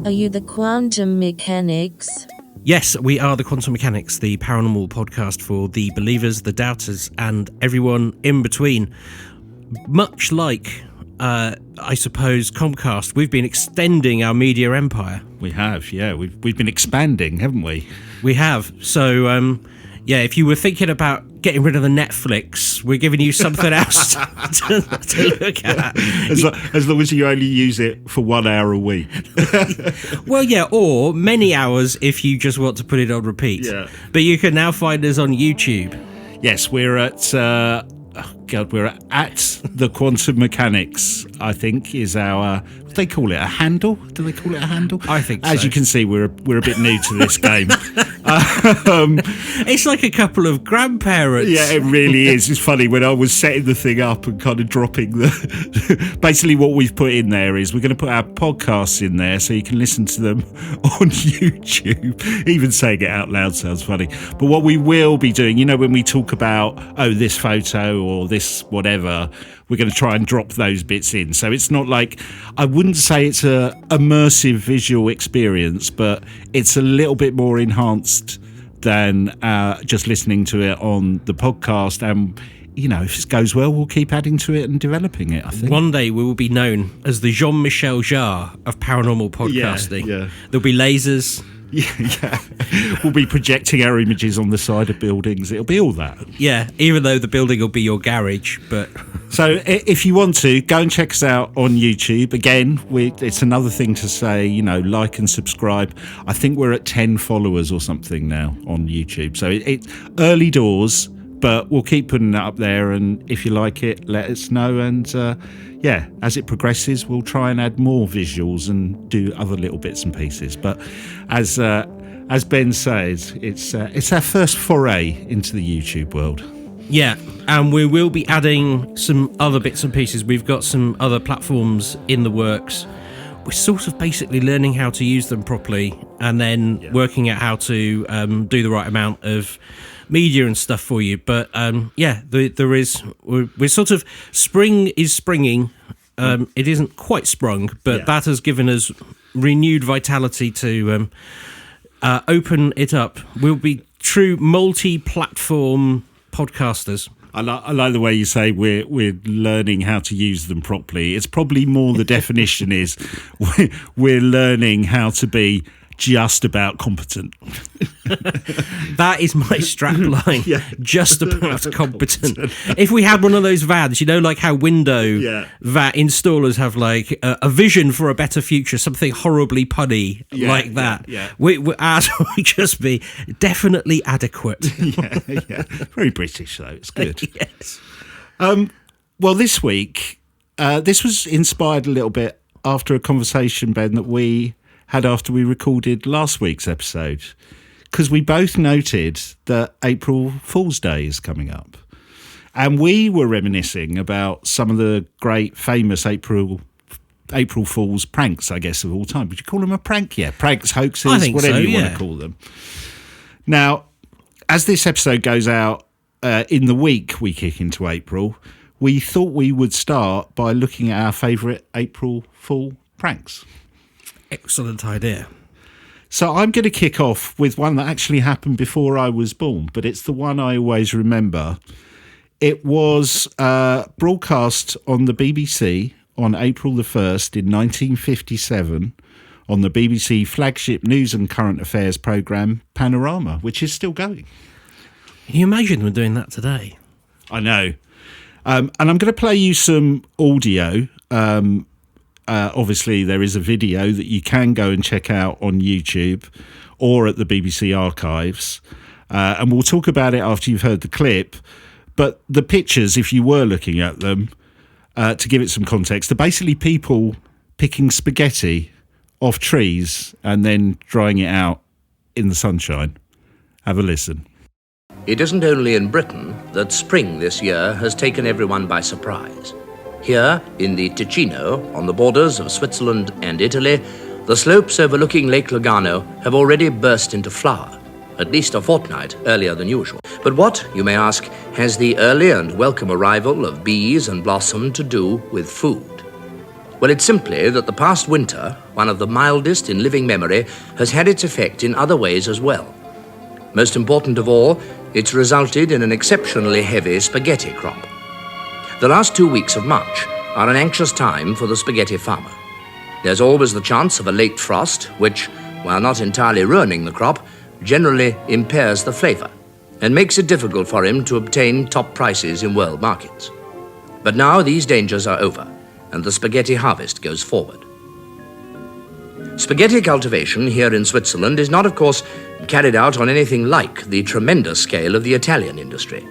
Are you the quantum mechanics? Yes, we are the Quantum Mechanics, the paranormal podcast for the believers, the doubters, and everyone in between. Much like, I suppose, Comcast, we've been extending our media empire. We have, yeah. We've been expanding, haven't we? We have. So, if you were thinking about getting rid of the Netflix, we're giving you something else to look at. As long as you only use it for 1 hour a week. Well, yeah, or many hours if you just want to put it on repeat. Yeah. But you can now find us on YouTube. Yes, we're at... we're at the Quantum Mechanics, I think, is our... What do they call it? A handle? Do they call it a handle? I think so. As you can see, we're a bit new to this game. It's like a couple of grandparents. Yeah, it really is. It's funny, when I was setting the thing up and kind of dropping the... Basically, what we've put in there is we're going to put our podcasts in there so you can listen to them on YouTube. Even saying it out loud sounds funny. But what we will be doing, when we talk about, this photo or this whatever, we're going to try and drop those bits in. So it's not like... I wouldn't say it's a immersive visual experience, but it's a little bit more enhanced than just listening to it on the podcast. And, if it goes well, we'll keep adding to it and developing it, I think. One day we will be known as the Jean-Michel Jarre of paranormal podcasting. Yeah. There'll be lasers. Yeah. We'll be projecting our images on the side of buildings. It'll be all that. Yeah, even though the building will be your garage, but... So if you want to, go and check us out on YouTube. Again, it's another thing to say, like and subscribe. I think we're at 10 followers or something now on YouTube. So it's early doors, but we'll keep putting that up there. And if you like it, let us know. And as it progresses, we'll try and add more visuals and do other little bits and pieces. But as Ben says, it's our first foray into the YouTube world. Yeah, and we will be adding some other bits and pieces. We've got some other platforms in the works. We're sort of basically learning how to use them properly and then working out how to do the right amount of media and stuff for you. But we're sort of... Spring is springing. It isn't quite sprung, but that has given us renewed vitality to open it up. We'll be true multi-platform podcasters. I like the way you say we're learning how to use them properly. It's probably more the definition is we're learning how to be just about competent. That is my strap line. Just about competent. If we had one of those vans, like how window van installers have like a vision for a better future, something horribly punny like that. Ours would just be definitely adequate. Very British though. It's good. Yes. Well, this week, this was inspired a little bit after a conversation, Ben, that we had after we recorded last week's episode, because we both noted that April Fool's Day is coming up. And we were reminiscing about some of the great famous April Fool's pranks, I guess, of all time. Would you call them a prank? Yeah, pranks, hoaxes, whatever you want to call them. Now, as this episode goes out in the week we kick into April, we thought we would start by looking at our favourite April Fool pranks. Excellent idea. So I'm going to kick off with one that actually happened before I was born, but it's the one I always remember. It was broadcast on the BBC on April the 1st in 1957 on the BBC flagship news and current affairs programme Panorama, which is still going. Can you imagine them doing that today? I know. And I'm going to play you some audio. Obviously, there is a video that you can go and check out on YouTube or at the BBC archives. And we'll talk about it after you've heard the clip. But the pictures, if you were looking at them, to give it some context, are basically people picking spaghetti off trees and then drying it out in the sunshine. Have a listen. It isn't only in Britain that spring this year has taken everyone by surprise. Here, in the Ticino, on the borders of Switzerland and Italy, the slopes overlooking Lake Lugano have already burst into flower, at least a fortnight earlier than usual. But what, you may ask, has the early and welcome arrival of bees and blossom to do with food? Well, it's simply that the past winter, one of the mildest in living memory, has had its effect in other ways as well. Most important of all, it's resulted in an exceptionally heavy spaghetti crop. The last 2 weeks of March are an anxious time for the spaghetti farmer. There's always the chance of a late frost, which, while not entirely ruining the crop, generally impairs the flavour and makes it difficult for him to obtain top prices in world markets. But now these dangers are over, and the spaghetti harvest goes forward. Spaghetti cultivation here in Switzerland is not, of course, carried out on anything like the tremendous scale of the Italian industry.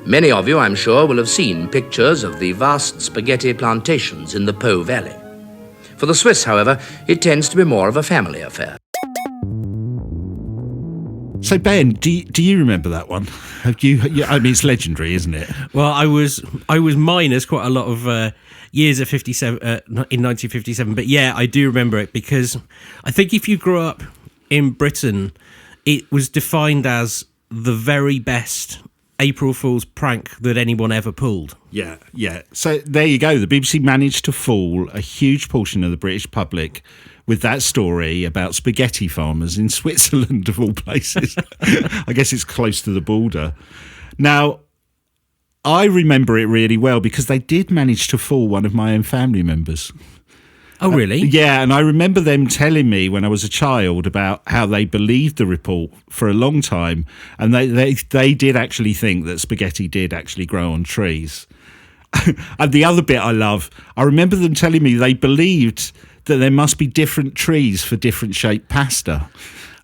Many of you, I'm sure, will have seen pictures of the vast spaghetti plantations in the Po Valley. For the Swiss, however, it tends to be more of a family affair. So, Ben, do you remember that one? Have you? I mean, it's legendary, isn't it? Well, I was minus quite a lot of years at 57 in 1957, but yeah, I do remember it because I think if you grew up in Britain, it was defined as the very best April Fool's prank that anyone ever pulled. Yeah. So there you go. The BBC managed to fool a huge portion of the British public with that story about spaghetti farmers in Switzerland, of all places. I guess it's close to the border. Now, I remember it really well because they did manage to fool one of my own family members. Oh, really? Yeah, and I remember them telling me when I was a child about how they believed the report for a long time, and they did actually think that spaghetti did actually grow on trees. And the other bit I love, I remember them telling me they believed that there must be different trees for different shaped pasta.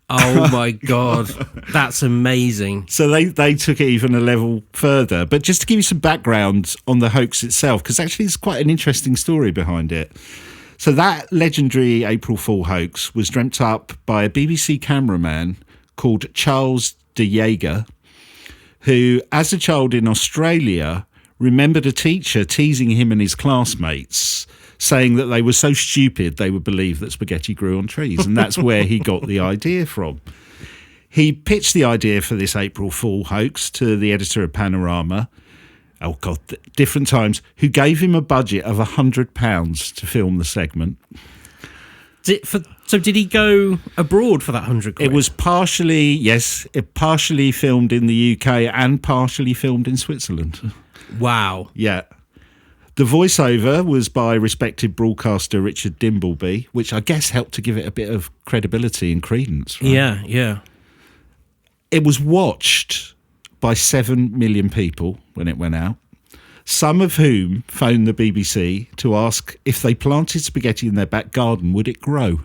Oh my God, that's amazing. So they took it even a level further. But just to give you some background on the hoax itself, because actually it's quite an interesting story behind it. So that legendary April Fool hoax was dreamt up by a BBC cameraman called Charles de Jager, who, as a child in Australia, remembered a teacher teasing him and his classmates, saying that they were so stupid they would believe that spaghetti grew on trees. And that's where he got the idea from. He pitched the idea for this April Fool hoax to the editor of Panorama, oh God, different times, who gave him a budget of £100 to film the segment. So did he go abroad for that 100 quid? It was partially filmed in the UK and partially filmed in Switzerland. Wow. Yeah. The voiceover was by respected broadcaster Richard Dimbleby, which I guess helped to give it a bit of credibility and credence. Right? Yeah. It was watched by 7 million people when it went out, some of whom phoned the BBC to ask if they planted spaghetti in their back garden, would it grow?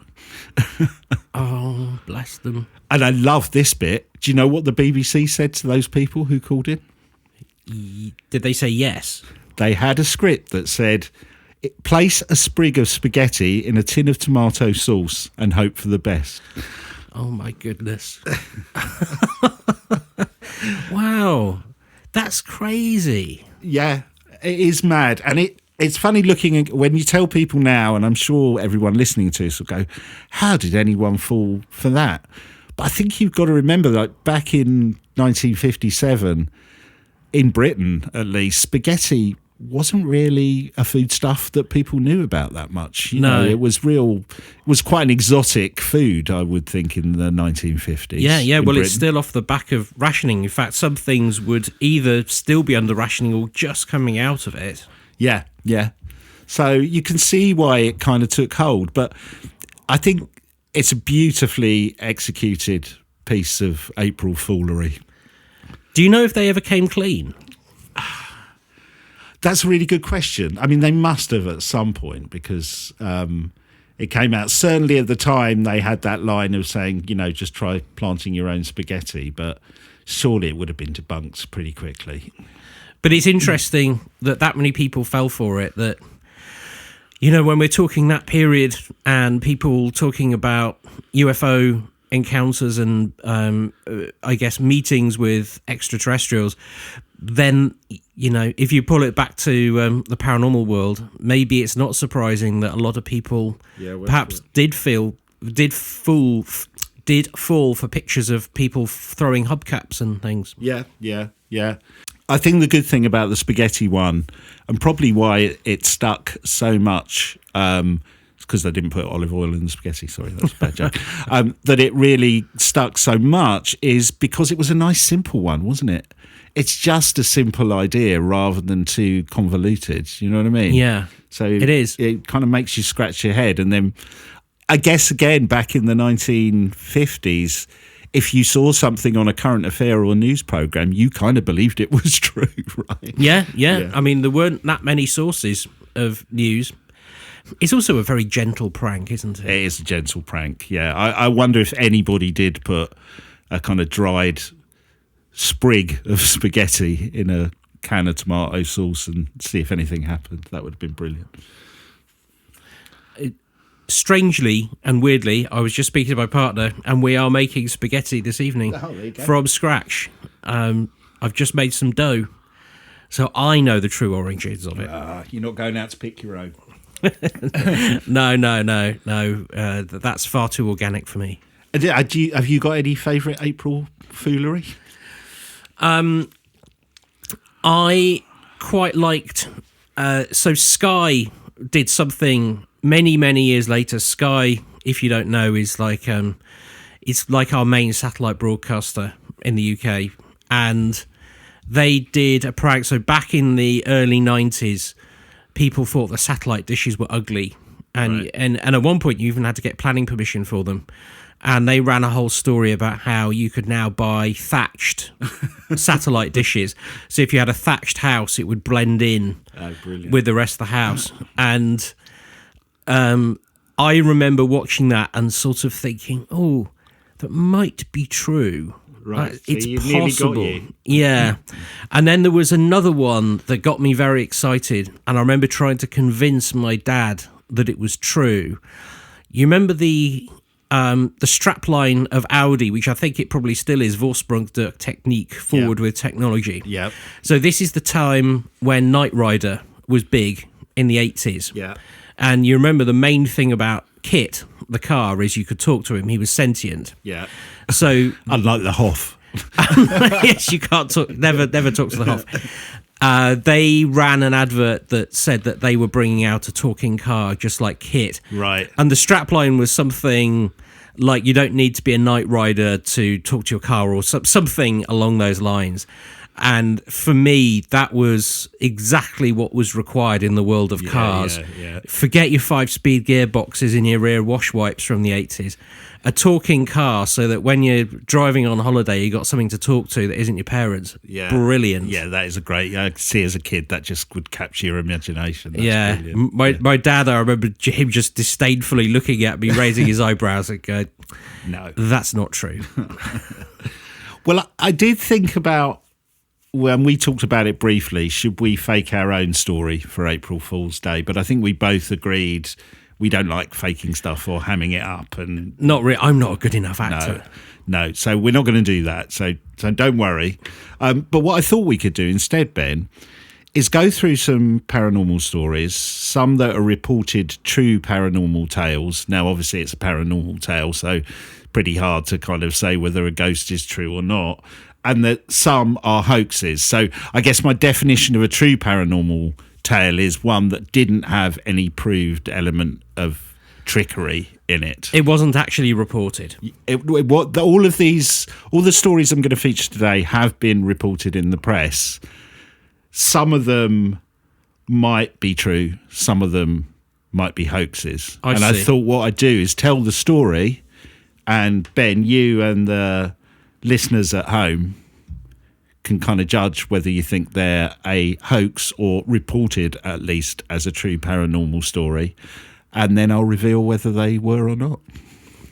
Oh, bless them. And I love this bit. Do you know what the BBC said to those people who called in? Did they say yes? They had a script that said, place a sprig of spaghetti in a tin of tomato sauce and hope for the best. Oh, my goodness. Wow. That's crazy. Yeah, it is mad. And it's funny looking when you tell people now, and I'm sure everyone listening to this will go, how did anyone fall for that? But I think you've got to remember that back in 1957, in Britain at least, spaghetti wasn't really a foodstuff that people knew about that much. You know, it was quite an exotic food, I would think, in the 1950s. Yeah. Well, Britain. it's still off the back of rationing. In fact, some things would either still be under rationing or just coming out of it. Yeah. So you can see why it kind of took hold. But I think it's a beautifully executed piece of April foolery. Do you know if they ever came clean? That's a really good question. I mean, they must have at some point because it came out. Certainly at the time, they had that line of saying, you know, just try planting your own spaghetti. But surely it would have been debunked pretty quickly. But it's interesting that many people fell for it. That, you know, when we're talking that period and people talking about UFO encounters and, I guess, meetings with extraterrestrials, then, you know, if you pull it back to the paranormal world, maybe it's not surprising that a lot of people perhaps did fall for pictures of people throwing hubcaps and things. Yeah. I think the good thing about the spaghetti one, and probably why it stuck so much, because they didn't put olive oil in the spaghetti. Sorry, that's a bad joke. That it really stuck so much is because it was a nice, simple one, wasn't it? It's just a simple idea rather than too convoluted. You know what I mean? Yeah. So it is. It kind of makes you scratch your head. And then I guess, again, back in the 1950s, if you saw something on a current affair or news program, you kind of believed it was true, right? Yeah. I mean, there weren't that many sources of news. It's also a very gentle prank, isn't it? It is a gentle prank, yeah. I wonder if anybody did put a kind of dried sprig of spaghetti in a can of tomato sauce and see if anything happened. That would have been brilliant. Strangely and weirdly, I was just speaking to my partner, and we are making spaghetti this evening from scratch. I've just made some dough, so I know the true origins of it. You're not going out to pick your own. No. That's far too organic for me. Have you got any favourite April foolery? I quite liked. So Sky did something many years later. Sky, if you don't know, is like it's like our main satellite broadcaster in the UK, and they did a prank. So back in the early 90s, people thought the satellite dishes were ugly, and at one point you even had to get planning permission for them. And they ran a whole story about how you could now buy thatched satellite dishes. So if you had a thatched house, it would blend in with the rest of the house. And I remember watching that and sort of thinking, oh, that might be true. Right, so it's you've possible. Nearly got you. Yeah. And then there was another one that got me very excited. And I remember trying to convince my dad that it was true. You remember the strapline of Audi, which I think it probably still is, Vorsprung der Technik, forward with technology. Yeah. So this is the time when Knight Rider was big in the 80s. Yeah. And you remember the main thing about Kit, the car, is you could talk to him. He was sentient. Yeah. So unlike the Hoff. Yes, you can't talk. Never talk to the Hoff. They ran an advert that said that they were bringing out a talking car just like Kit. Right. And the strapline was something like, you don't need to be a Knight Rider to talk to your car, or something along those lines. And for me, that was exactly what was required in the world of cars. Yeah. Forget your 5-speed gearboxes in your rear wash wipes from the 80s. A talking car, so that when you're driving on holiday, you got something to talk to that isn't your parents. Yeah. Brilliant. Yeah, that is a great. I could see as a kid that just would capture your imagination. That's brilliant. My dad, I remember him just disdainfully looking at me, raising his eyebrows and going, no, that's not true. Well, I did think about, when we talked about it briefly, should we fake our own story for April Fool's Day? But I think we both agreed we don't like faking stuff or hamming it up. And not really. I'm not a good enough actor. No. So we're not going to do that. So don't worry. But what I thought we could do instead, Ben, is go through some paranormal stories, some that are reported true paranormal tales. Now, obviously, it's a paranormal tale, so pretty hard to kind of say whether a ghost is true or not. And that some are hoaxes. So I guess my definition of a true paranormal tale is one that didn't have any proved element of trickery in it. It wasn't actually reported. All the stories I'm going to feature today have been reported in the press. Some of them might be true. Some of them might be hoaxes. I thought what I'd do is tell the story, and Ben, you and the listeners at home can kind of judge whether you think they're a hoax or reported at least as a true paranormal story, and then I'll reveal whether they were or not.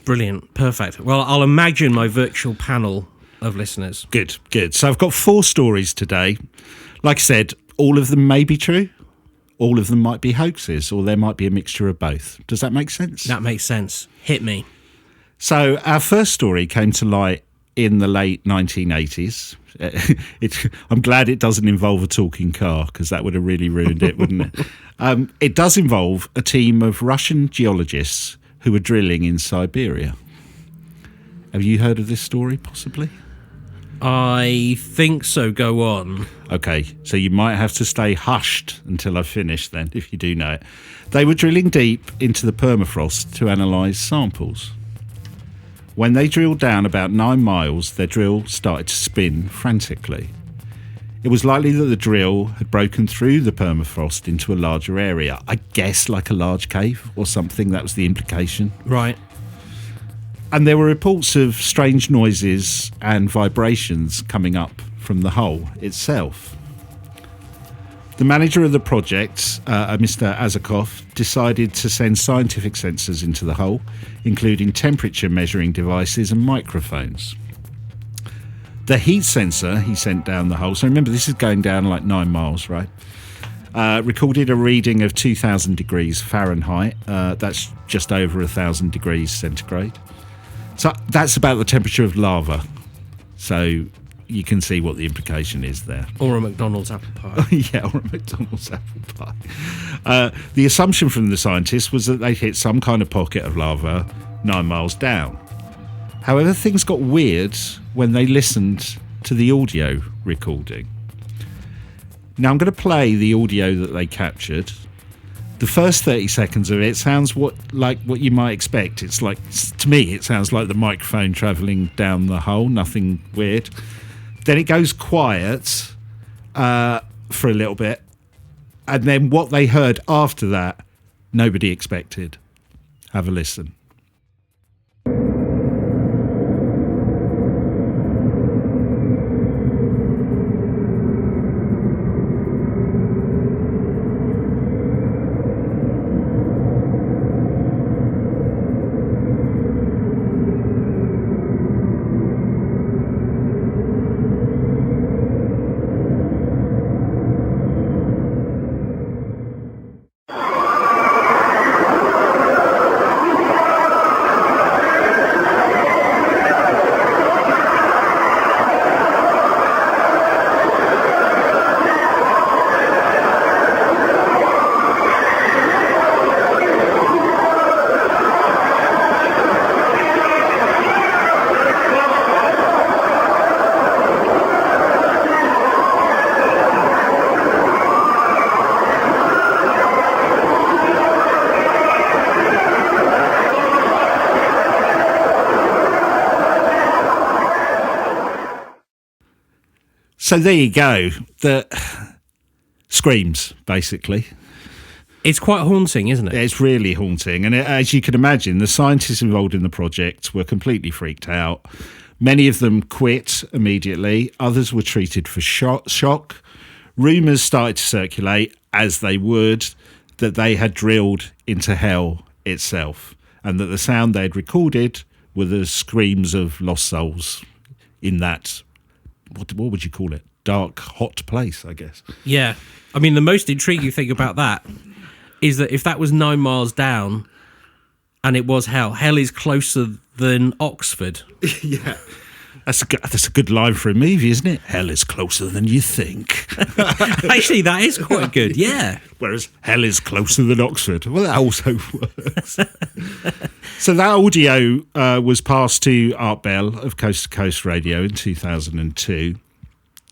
Brilliant. Perfect. Well, I'll imagine my virtual panel of listeners. Good. So I've got 4 stories today. Like I said, all of them may be true, all of them might be hoaxes, or there might be a mixture of both. Does that make sense? That makes sense. Hit me. So our first story came to light in the late 1980s. I'm glad it doesn't involve a talking car, because that would have really ruined it, wouldn't it? It does involve a team of Russian geologists who were drilling in Siberia. Have you heard of this story, possibly? I think so. Go on. Okay, so you might have to stay hushed until I finish then, if you do know it. They were drilling deep into the permafrost to analyse samples. When they drilled down about 9 miles, their drill started to spin frantically. It was likely that the drill had broken through the permafrost into a larger area. I guess like a large cave or something, that was the implication. Right. And there were reports of strange noises and vibrations coming up from the hole itself. The manager of the project, Mr. Azakov, decided to send scientific sensors into the hole, including temperature measuring devices and microphones. The heat sensor he sent down the hole, so remember this is going down like 9 miles, right? Recorded a reading of 2,000 degrees Fahrenheit. That's just over 1,000 degrees centigrade. So that's about the temperature of lava. So you can see what the implication is there. Or a McDonald's apple pie. Yeah, or a McDonald's apple pie. The assumption from the scientists was that they'd hit some kind of pocket of lava 9 miles down. However, things got weird when they listened to the audio recording. Now I'm going to play the audio that they captured. The first 30 seconds of it sounds like what you might expect. It's like, to me, it sounds like the microphone travelling down the hole, nothing weird. Then it goes quiet for a little bit. And then what they heard after that, nobody expected. Have a listen. So there you go. The screams, basically. It's quite haunting, isn't it? It's really haunting. And as you can imagine, the scientists involved in the project were completely freaked out. Many of them quit immediately. Others were treated for shock. Rumours started to circulate, as they would, that they had drilled into hell itself and that the sound they'd recorded were the screams of lost souls in that, what would you call it? Dark, hot place, I guess. Yeah. I mean, the most intriguing thing about that is that if that was 9 miles down and it was hell is closer than Oxford. Yeah. That's a good line for a movie, isn't it? Hell is closer than you think. Actually, that is quite good, yeah. Whereas hell is closer than Oxford. Well, that also works. So that audio was passed to Art Bell of Coast to Coast Radio in 2002.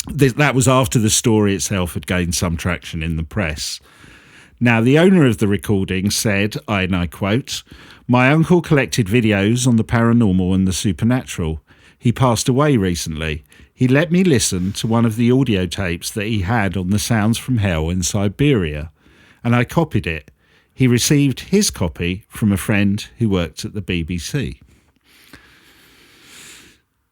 That was after the story itself had gained some traction in the press. Now, the owner of the recording said, and I quote, "My uncle collected videos on the paranormal and the supernatural. He passed away recently. He let me listen to one of the audio tapes that he had on the sounds from hell in Siberia, and I copied it. He received his copy from a friend who worked at the BBC."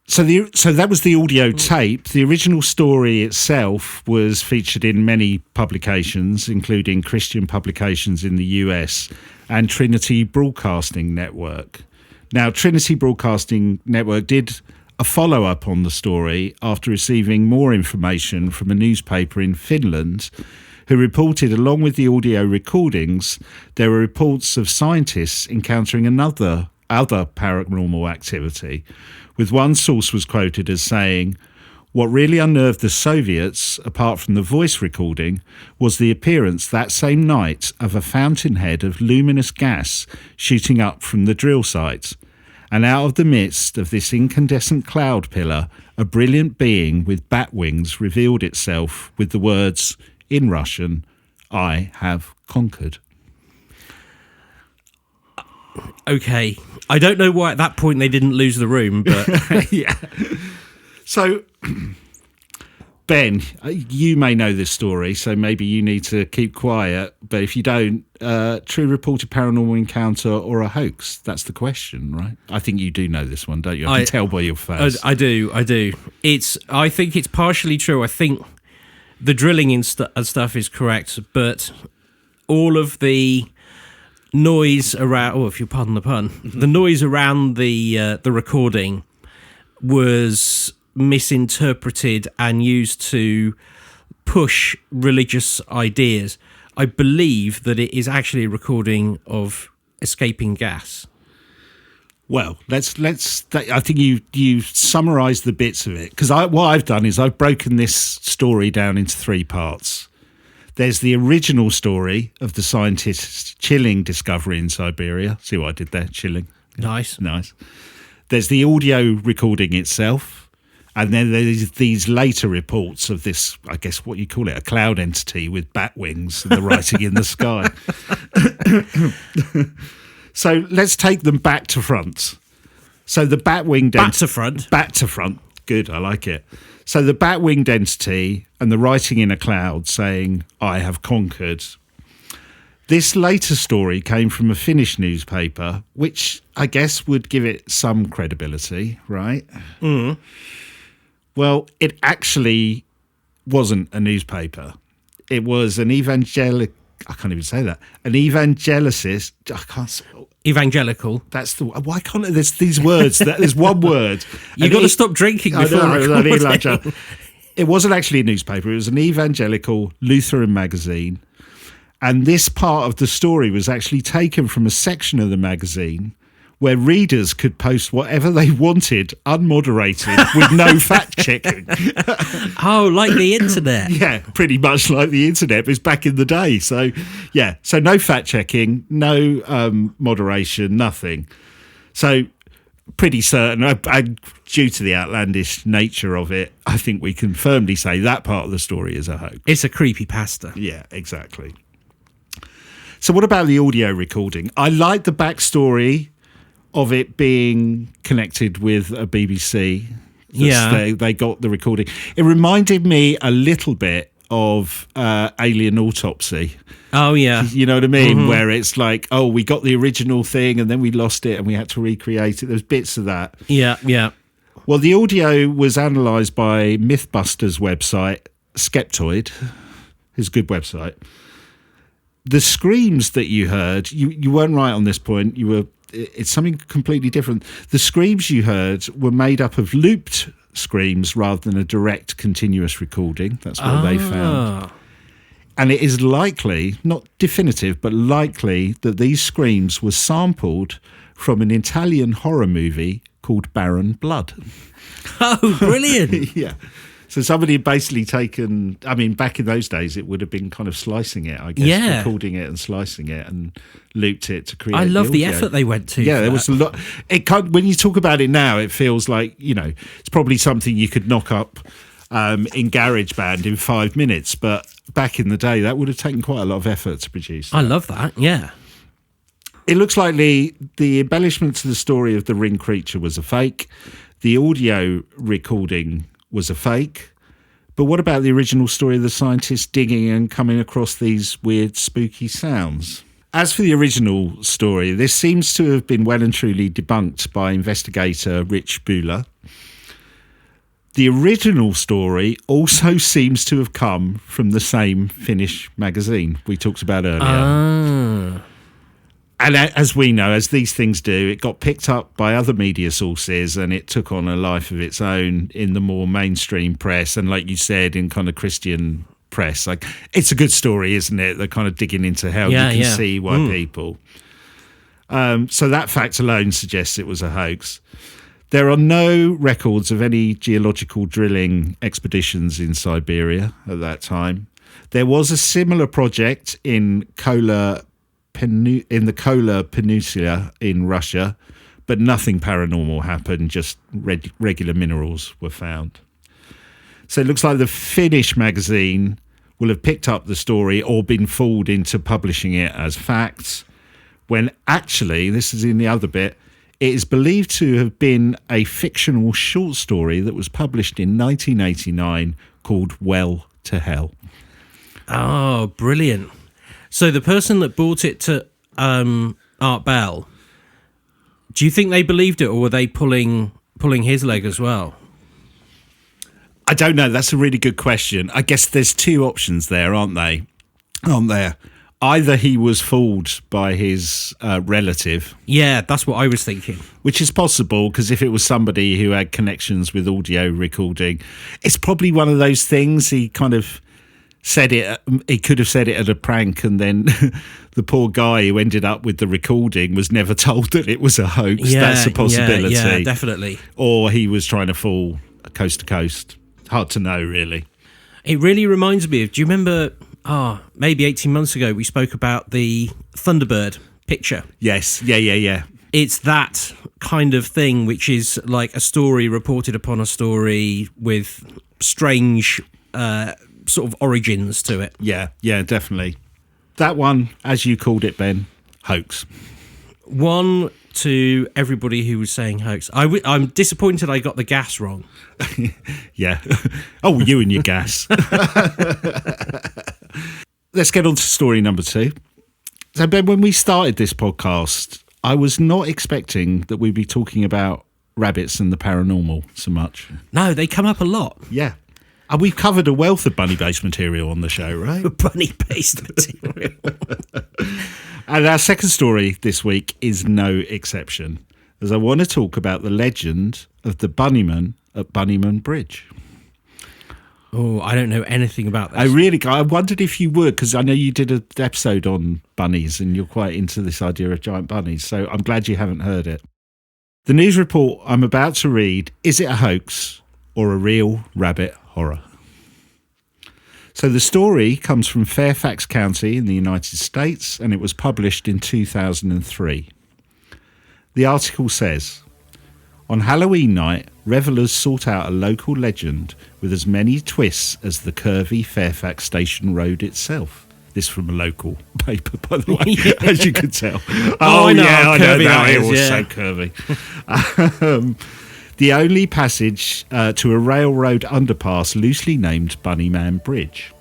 So that was the audio tape. The original story itself was featured in many publications, including Christian publications in the US and Trinity Broadcasting Network. Now, Trinity Broadcasting Network did a follow-up on the story after receiving more information from a newspaper in Finland who reported, along with the audio recordings, there were reports of scientists encountering other paranormal activity, with one source was quoted as saying, "What really unnerved the Soviets, apart from the voice recording, was the appearance that same night of a fountainhead of luminous gas shooting up from the drill site. And out of the midst of this incandescent cloud pillar, a brilliant being with bat wings revealed itself with the words, in Russian, "I have conquered." Okay. I don't know why at that point they didn't lose the room, but... Yeah. So, Ben, you may know this story, so maybe you need to keep quiet. But if you don't, true reported paranormal encounter or a hoax? That's the question, right? I think you do know this one, don't you? I can tell by your face. I do. I think it's partially true. I think the drilling and stuff is correct, but all of the noise around, if you pardon the pun, the noise around the recording was misinterpreted and used to push religious ideas. I believe that it is actually a recording of escaping gas. Well, let's. I think you summarised the bits of it, because what I've done is I've broken this story down into 3 parts. There's the original story of the scientists' chilling discovery in Siberia. See what I did there? Chilling. Nice. There's the audio recording itself. And then there's these later reports of this, I guess what you call it, a cloud entity with bat wings and the writing in the sky. So let's take them back to front. So the bat winged back to front. Good, I like it. So the bat winged entity and the writing in a cloud saying, "I have conquered." This later story came from a Finnish newspaper, which I guess would give it some credibility, right? Mm. Well, it actually wasn't a newspaper. It was an evangelical. Evangelical. That's the. Why can't there's these words? There's one word. You've got to stop drinking before recording. It wasn't actually a newspaper. It was an evangelical Lutheran magazine, and this part of the story was actually taken from a section of the magazine where readers could post whatever they wanted, unmoderated, with no fact-checking. Oh, like the internet. Yeah, pretty much like the internet, but it's back in the day. So, yeah, so no fact-checking, no moderation, nothing. So, pretty certain, due to the outlandish nature of it, I think we can firmly say that part of the story is a hoax. It's a creepypasta. Yeah, exactly. So what about the audio recording? I like the backstory of it being connected with a BBC. They got the recording. It reminded me a little bit of Alien Autopsy. Oh, yeah. You know what I mean? Mm-hmm. Where it's like, oh, we got the original thing and then we lost it and we had to recreate it. There's bits of that. Yeah, yeah. Well, the audio was analysed by Mythbusters website, Skeptoid. It's a good website. The screams that you heard, you weren't right on this point. It's something completely different. The screams you heard were made up of looped screams rather than a direct continuous recording. That's what they found. And it is likely, not definitive, but likely that these screams were sampled from an Italian horror movie called Baron Blood. Oh, brilliant. Yeah. So somebody had basically taken, I mean, back in those days, it would have been kind of slicing it, I guess, recording it and slicing it and looped it to create. I love the effort they went to. Yeah, there was a lot. When you talk about it now, it feels like, it's probably something you could knock up in GarageBand in 5 minutes. But back in the day, that would have taken quite a lot of effort to produce that. I love that, yeah. It looks like the embellishment to the story of the ring creature was a fake. The audio recording was a fake. But what about the original story of the scientists digging and coming across these weird, spooky sounds? As for the original story, this seems to have been well and truly debunked by investigator Rich Buehler. The original story also seems to have come from the same Finnish magazine we talked about earlier. And as we know, as these things do, it got picked up by other media sources and it took on a life of its own in the more mainstream press. And like you said, in kind of Christian press, like it's a good story, isn't it? They're kind of digging into hell. You can see why people. So that fact alone suggests it was a hoax. There are no records of any geological drilling expeditions in Siberia at that time. There was a similar project in the Kola Peninsula in Russia, but nothing paranormal happened, just regular minerals were found. So it looks like the Finnish magazine will have picked up the story or been fooled into publishing it as facts, when actually, this is in the other bit, it is believed to have been a fictional short story that was published in 1989 called Well to Hell. Oh, brilliant. So the person that bought it to Art Bell, do you think they believed it, or were they pulling his leg as well? I don't know. That's a really good question. I guess there's two options there, aren't there? Either he was fooled by his relative. Yeah, that's what I was thinking. Which is possible, because if it was somebody who had connections with audio recording, it's probably one of those things. He kind of said it, he could have said it at a prank, and then the poor guy who ended up with the recording was never told that it was a hoax. Yeah, that's a possibility. Yeah, definitely. Or he was trying to fool coast to coast. Hard to know, really. It really reminds me of, do you remember, maybe 18 months ago, we spoke about the Thunderbird picture? Yes, yeah. It's that kind of thing, which is like a story reported upon a story with strange sort of origins to it. Yeah, definitely. That one, as you called it, Ben, hoax. One to everybody who was saying hoax. I'm disappointed I got the gas wrong. Yeah. Oh, you and your gas. Let's get on to story number 2. So, Ben, when we started this podcast, I was not expecting that we'd be talking about rabbits and the paranormal so much. No, they come up a lot. Yeah. And we've covered a wealth of bunny-based material on the show, right? Bunny-based material. And our second story this week is no exception, as I want to talk about the legend of the Bunnyman at Bunnyman Bridge. Oh, I don't know anything about this. I wondered if you would, because I know you did an episode on bunnies and you're quite into this idea of giant bunnies, so I'm glad you haven't heard it. The news report I'm about to read, is it a hoax or a real rabbit horror? So the story comes from Fairfax County in the United States, and it was published in 2003. The article says, on Halloween night, revellers sought out a local legend with as many twists as the curvy Fairfax Station Road itself. This from a local paper, by the way, as you could tell. I know that. It was yeah. so curvy. The only passage to a railroad underpass loosely named Bunnyman Bridge.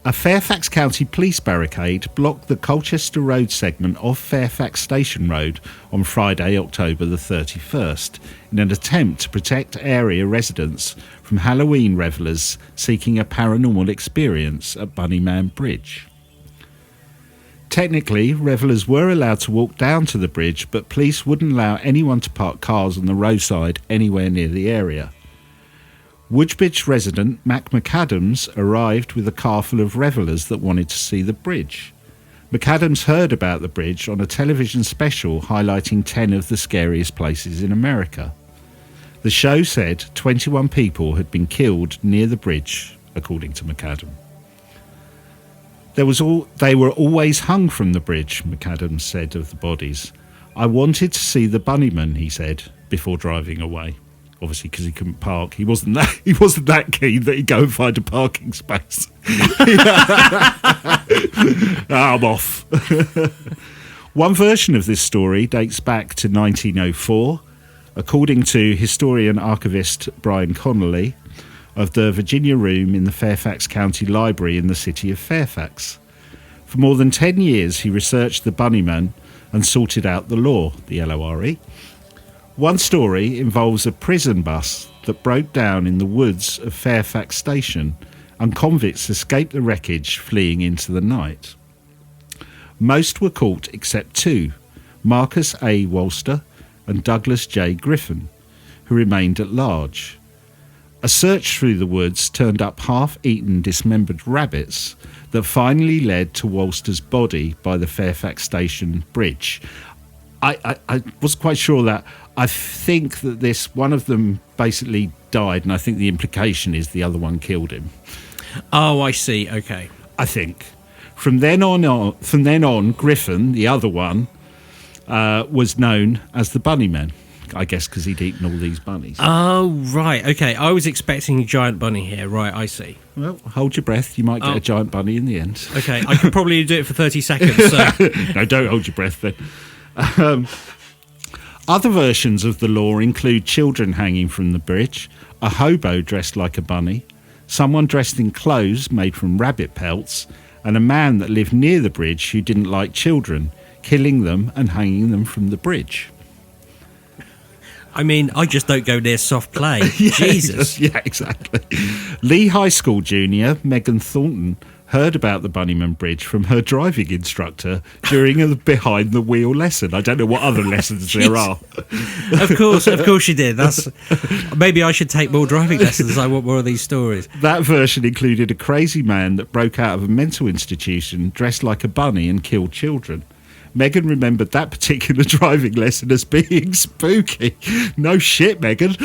A Fairfax County police barricade blocked the Colchester Road segment of Fairfax Station Road on Friday, October the 31st, in an attempt to protect area residents from Halloween revellers seeking a paranormal experience at Bunnyman Bridge. Technically, revellers were allowed to walk down to the bridge, but police wouldn't allow anyone to park cars on the roadside anywhere near the area. Woodbridge resident Mac McAdams arrived with a car full of revellers that wanted to see the bridge. McAdams heard about the bridge on a television special highlighting 10 of the scariest places in America. The show said 21 people had been killed near the bridge, according to McAdams. They were always hung from the bridge, McAdams said of the bodies. I wanted to see the Bunnyman, he said, before driving away. Obviously, because he couldn't park. He wasn't that keen that he'd go and find a parking space. I'm off. One version of this story dates back to 1904. According to historian archivist Brian Connolly, of the Virginia Room in the Fairfax County Library in the city of Fairfax. For more than 10 years, he researched the Bunnyman and sorted out the lore, the LORE. One story involves a prison bus that broke down in the woods of Fairfax Station, and convicts escaped the wreckage, fleeing into the night. Most were caught except 2, Marcus A. Wolster and Douglas J. Griffin, who remained at large. A search through the woods turned up half-eaten, dismembered rabbits that finally led to Wolster's body by the Fairfax Station Bridge. I wasn't quite sure that. I think that one of them basically died, and I think the implication is the other one killed him. Oh, I see. Okay. I think. From then on, Griffin, the other one, was known as the Bunnyman. I guess because he'd eaten all these bunnies. Oh, right. Okay. I was expecting a giant bunny here. Right, I see. Well, hold your breath. You might get a giant bunny in the end. Okay, I could probably do it for 30 seconds. So. No, don't hold your breath then. Other versions of the law include children hanging from the bridge, a hobo dressed like a bunny, someone dressed in clothes made from rabbit pelts, and a man that lived near the bridge who didn't like children, killing them and hanging them from the bridge. I mean, I just don't go near soft play. Jesus. Yeah, exactly. Lee High School junior Megan Thornton heard about the Bunnyman Bridge from her driving instructor during a behind-the-wheel lesson. I don't know what other lessons there are. Of course she did. Maybe I should take more driving lessons. I want more of these stories. That version included a crazy man that broke out of a mental institution dressed like a bunny and killed children. Megan remembered that particular driving lesson as being spooky. No shit, Megan.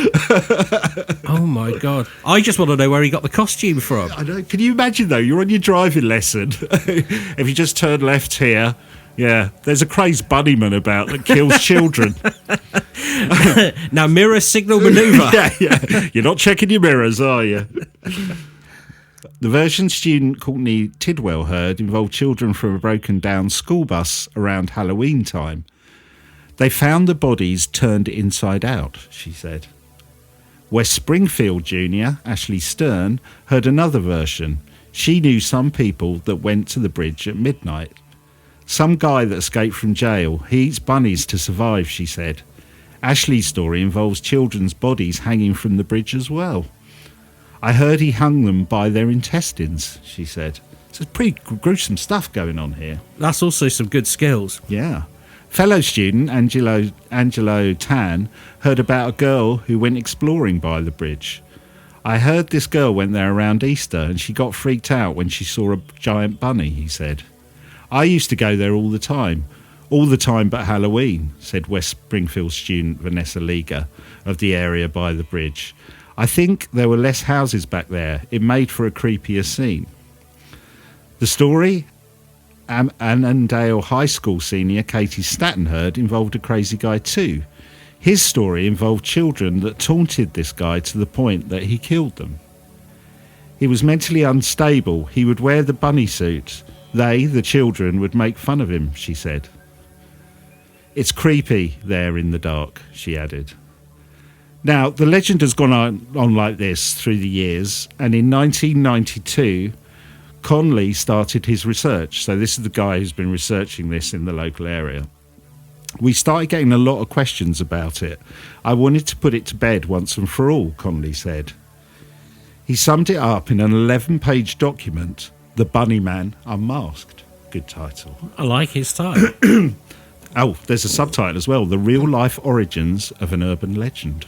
Oh, my God. I just want to know where he got the costume from. I know. Can you imagine, though? You're on your driving lesson. If you just turn left here, yeah, there's a crazed bunnyman about that kills children. Now, mirror signal manoeuvre. Yeah. You're not checking your mirrors, are you? The version student Courtney Tidwell heard involved children from a broken down school bus around Halloween time. They found the bodies turned inside out, she said. West Springfield junior Ashley Stern heard another version. She knew some people that went to the bridge at midnight. Some guy that escaped from jail. He eats bunnies to survive, she said. Ashley's story involves children's bodies hanging from the bridge as well. I heard he hung them by their intestines, she said. So it's pretty gruesome stuff going on here. That's also some good skills. Yeah. Fellow student Angelo Tan heard about a girl who went exploring by the bridge. I heard this girl went there around Easter and she got freaked out when she saw a giant bunny, he said. I used to go there all the time but Halloween, said West Springfield student Vanessa Liga of the area by the bridge. I think there were less houses back there. It made for a creepier scene. The story Annandale High School senior Katie Staton heard involved a crazy guy too. His story involved children that taunted this guy to the point that he killed them. He was mentally unstable. He would wear the bunny suit. They, the children, would make fun of him, she said. It's creepy there in the dark, she added. Now, the legend has gone on like this through the years, and in 1992, Conley started his research. So this is the guy who's been researching this in the local area. We started getting a lot of questions about it. I wanted to put it to bed once and for all, Conley said. He summed it up in an 11-page document, The Bunnyman Unmasked. Good title. I like his title. Oh, there's a subtitle as well, The Real-Life Origins of an Urban Legend.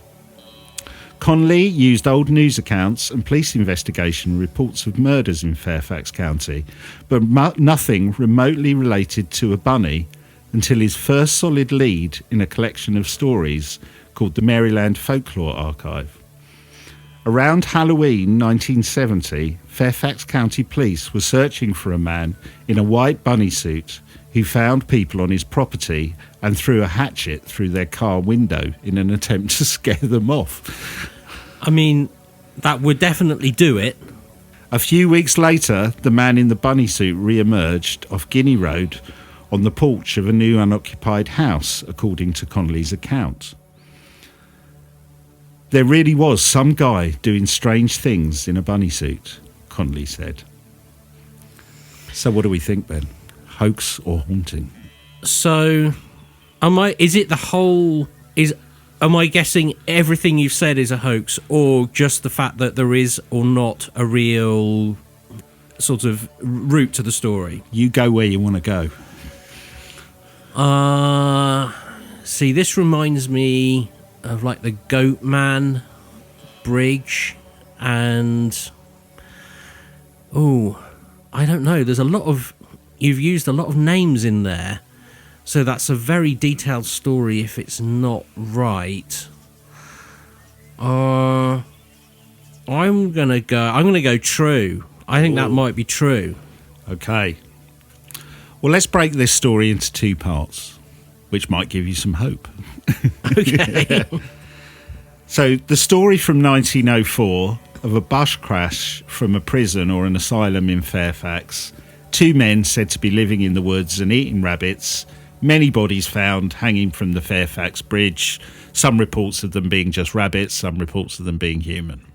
Conley used old news accounts and police investigation reports of murders in Fairfax County, but nothing remotely related to a bunny until his first solid lead in a collection of stories called the Maryland Folklore Archive. Around Halloween 1970, Fairfax County Police were searching for a man in a white bunny suit who found people on his property and threw a hatchet through their car window in an attempt to scare them off. I mean, that would definitely do it. A few weeks later, the man in the bunny suit re-emerged off Guinea Road on the porch of a new unoccupied house, according to Conley's account. There really was some guy doing strange things in a bunny suit, Conley said. So what do we think, Ben? Hoax or haunting? So, am I guessing everything you've said is a hoax, or just the fact that there is or not a real sort of route to the story? You go where you want to go. See, this reminds me of like the Goatman Bridge, and I don't know. There's a lot of you've used a lot of names in there, so that's a very detailed story. If it's not right, I'm gonna go true. I think that might be true. Okay. Well, let's break this story into two parts. which might give you some hope. Okay. So the story from 1904 of a bus crash from a prison or an asylum in Fairfax, 2 men said to be living in the woods and eating rabbits, many bodies found hanging from the Fairfax Bridge, some reports of them being just rabbits, some reports of them being human.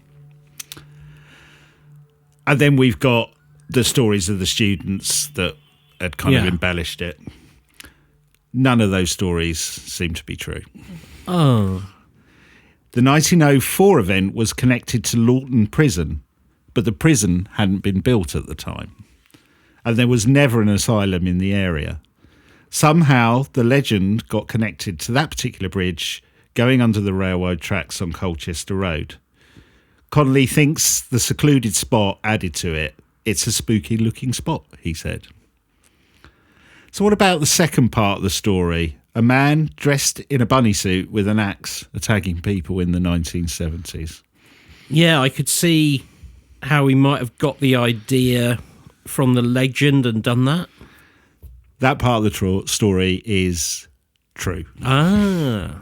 And then we've got the stories of the students that had kind of embellished it. None of those stories seem to be true. Oh. The 1904 event was connected to Lawton Prison, but the prison hadn't been built at the time. And there was never an asylum in the area. Somehow, the legend got connected to that particular bridge going under the railroad tracks on Colchester Road. Connolly thinks the secluded spot added to it. It's a spooky-looking spot, he said. So what about the second part of the story? A man dressed in a bunny suit with an axe attacking people in the 1970s. Yeah, I could see how he might have got the idea from the legend and done that. That part of the story is true. Ah.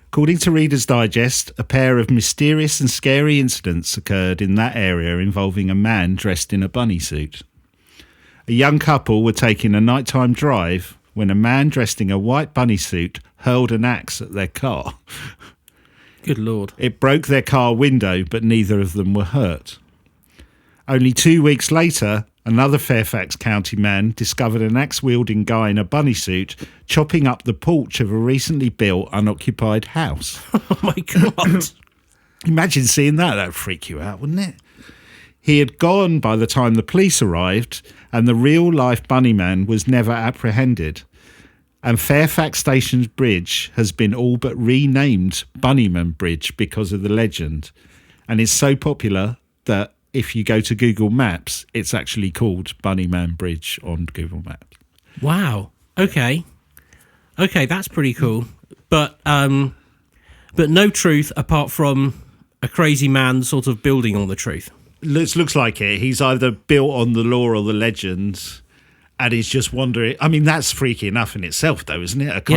According to Reader's Digest, a pair of mysterious and scary incidents occurred in that area involving a man dressed in a bunny suit. A young couple were taking a nighttime drive when a man dressed in a white bunny suit hurled an axe at their car. Good Lord. It broke their car window, but neither of them were hurt. Only 2 weeks later, another Fairfax County man discovered an axe-wielding guy in a bunny suit chopping up the porch of a recently built unoccupied house. Oh, my God. Imagine seeing that. That would freak you out, wouldn't it? He had gone by the time the police arrived, and the real-life bunny man was never apprehended. And Fairfax Station's bridge has been all but renamed Bunnyman Bridge because of the legend. And it's so popular that if you go to Google Maps, it's actually called Bunnyman Bridge on Google Maps. Wow. Okay. Okay, that's pretty cool. But no truth apart from a crazy man sort of building on the truth. Looks like it. He's either built on the lore or the legend, and he's just wondering. I mean, that's freaky enough in itself, though, isn't it?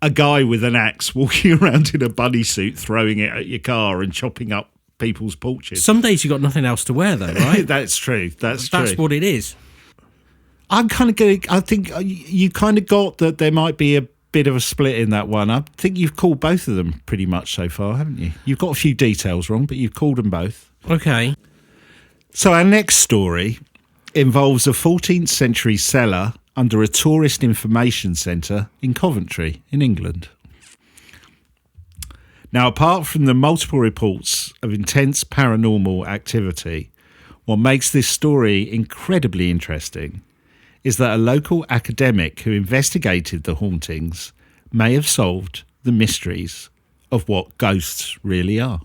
A guy with an axe walking around in a bunny suit, throwing it at your car and chopping up people's porches. Some days you've got nothing else to wear, though, right? That's true. That's what it is. I'm kind of getting. I think you kind of got that there might be a bit of a split in that one. I think you've called both of them pretty much so far, haven't you? You've got a few details wrong, but you've called them both. Okay. So our next story involves a 14th century cellar under a tourist information centre in Coventry, in England. Now, apart from the multiple reports of intense paranormal activity, what makes this story incredibly interesting is that a local academic who investigated the hauntings may have solved the mysteries of what ghosts really are.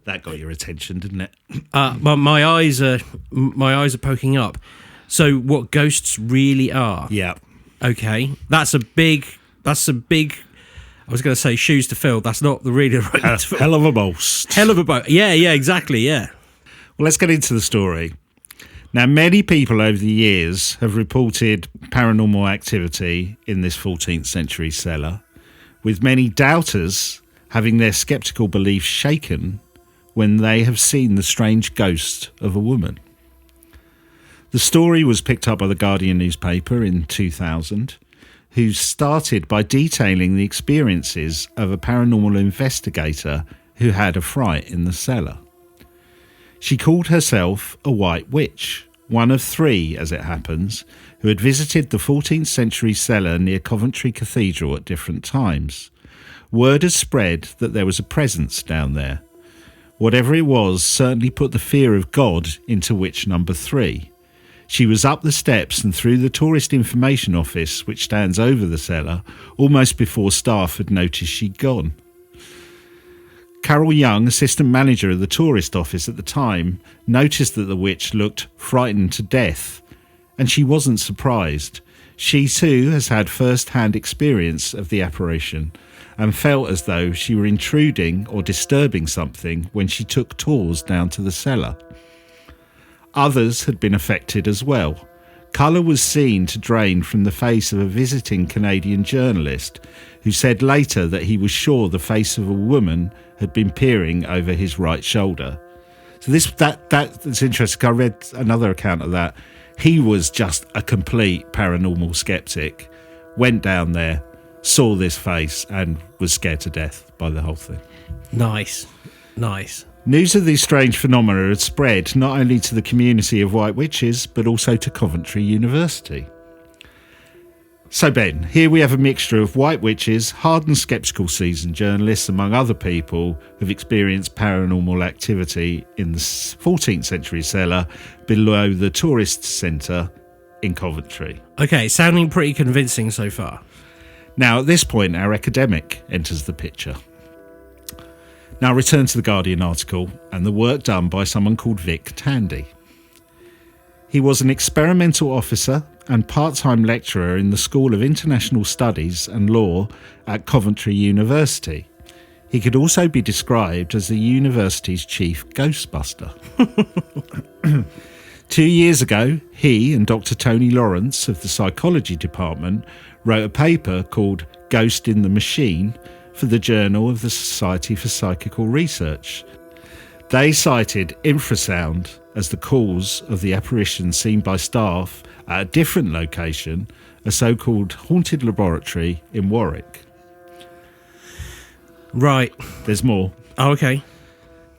That got your attention, didn't it? Well, my eyes are poking up. So, what ghosts really are? Yeah. Okay, that's a big. I was going to say shoes to fill. That's not the really right. Hell of a boast. Hell of a boast. Yeah, exactly. Yeah. Well, let's get into the story. Now, many people over the years have reported paranormal activity in this 14th century cellar, with many doubters having their sceptical beliefs shaken when they have seen the strange ghost of a woman. The story was picked up by the Guardian newspaper in 2000, who started by detailing the experiences of a paranormal investigator who had a fright in the cellar. She called herself a white witch, one of 3, as it happens, who had visited the 14th century cellar near Coventry Cathedral at different times. Word has spread that there was a presence down there. Whatever it was certainly put the fear of God into witch number 3. She was up the steps and through the tourist information office, which stands over the cellar, almost before staff had noticed she'd gone. Carol Young, assistant manager of the tourist office at the time, noticed that the witch looked frightened to death, and she wasn't surprised. She too has had first-hand experience of the apparition and felt as though she were intruding or disturbing something when she took tours down to the cellar. Others had been affected as well. Colour was seen to drain from the face of a visiting Canadian journalist who said later that he was sure the face of a woman had been peering over his right shoulder. So that's interesting. I read another account of that. He was just a complete paranormal skeptic, went down there, saw this face and was scared to death by the whole thing. Nice. News of these strange phenomena had spread not only to the community of White Witches, but also to Coventry University. So Ben, here we have a mixture of White Witches, hardened sceptical seasoned journalists, among other people who've experienced paranormal activity in the 14th century cellar below the tourist centre in Coventry. Okay, sounding pretty convincing so far. Now, at this point, our academic enters the picture. Now, return to the Guardian article and the work done by someone called Vic Tandy. He was an experimental officer and part-time lecturer in the School of International Studies and Law at Coventry University. He could also be described as the university's chief ghostbuster. 2 years ago, he and Dr. Tony Lawrence of the psychology department wrote a paper called Ghost in the Machine for the Journal of the Society for Psychical Research. They cited infrasound as the cause of the apparition seen by staff at a different location, a so-called haunted laboratory in Warwick. Right. There's more. Oh, okay.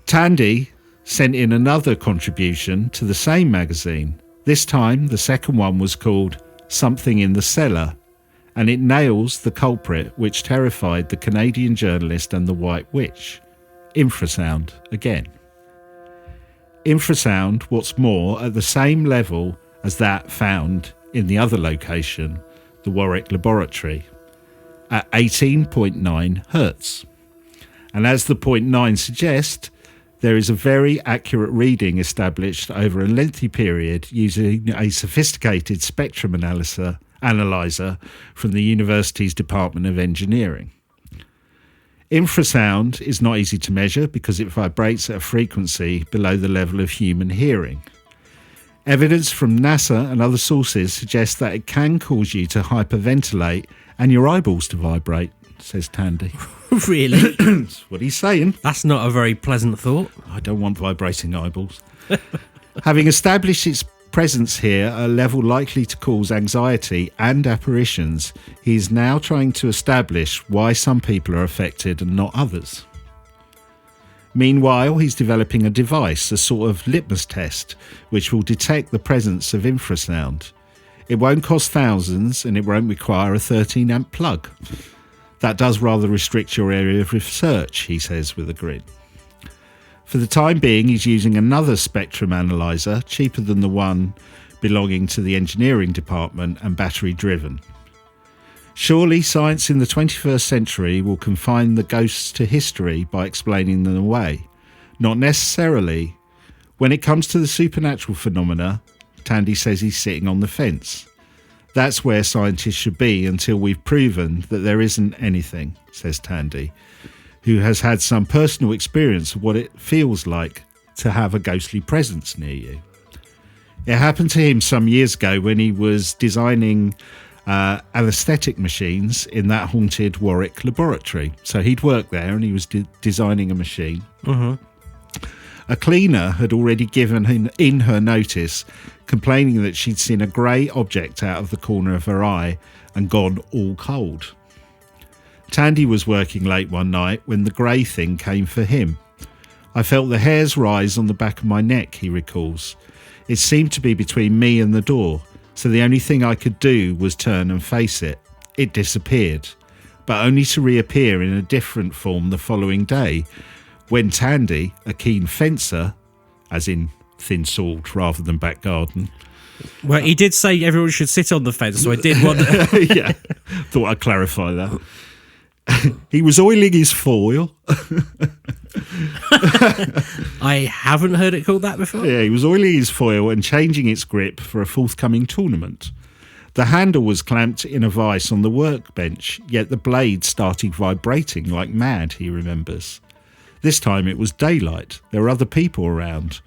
Tandy sent in another contribution to the same magazine. This time, the second one was called Something in the Cellar, and it nails the culprit which terrified the Canadian journalist and the White Witch. Infrasound again. Infrasound, what's more, at the same level as that found in the other location, the Warwick Laboratory, at 18.9 hertz. And as the 0.9 suggests, there is a very accurate reading established over a lengthy period using a sophisticated spectrum analyzer from the university's Department of Engineering. Infrasound is not easy to measure because it vibrates at a frequency below the level of human hearing. Evidence from NASA and other sources suggests that it can cause you to hyperventilate and your eyeballs to vibrate, says Tandy. Really? That's what he's saying. That's not a very pleasant thought. I don't want vibrating eyeballs. Having established its presence here at a level likely to cause anxiety and apparitions, he is now trying to establish why some people are affected and not others. Meanwhile, he's developing a device, a sort of litmus test, which will detect the presence of infrasound. It won't cost thousands and it won't require a 13-amp plug. That does rather restrict your area of research, he says with a grin. For the time being, he's using another spectrum analyzer, cheaper than the one belonging to the engineering department and battery-driven. Surely science in the 21st century will confine the ghosts to history by explaining them away. Not necessarily. When it comes to the supernatural phenomena, Tandy says he's sitting on the fence. That's where scientists should be until we've proven that there isn't anything, says Tandy, who has had some personal experience of what it feels like to have a ghostly presence near you. It happened to him some years ago when he was designing anaesthetic machines in that haunted Warwick laboratory. So he'd worked there and he was designing a machine. Mm-hmm. A cleaner had already given in her notice, complaining that she'd seen a grey object out of the corner of her eye and gone all cold. Tandy was working late one night when the grey thing came for him. I felt the hairs rise on the back of my neck, he recalls. It seemed to be between me and the door, so the only thing I could do was turn and face it. It disappeared, but only to reappear in a different form the following day, when Tandy, a keen fencer, as in thin salt rather than back garden. Well, he did say everyone should sit on the fence, so I did want to... Yeah, thought I'd clarify that. He was oiling his foil. I haven't heard it called that before. Yeah, he was oiling his foil and changing its grip for a forthcoming tournament. The handle was clamped in a vice on the workbench, yet the blade started vibrating like mad, he remembers. This time it was daylight. There were other people around.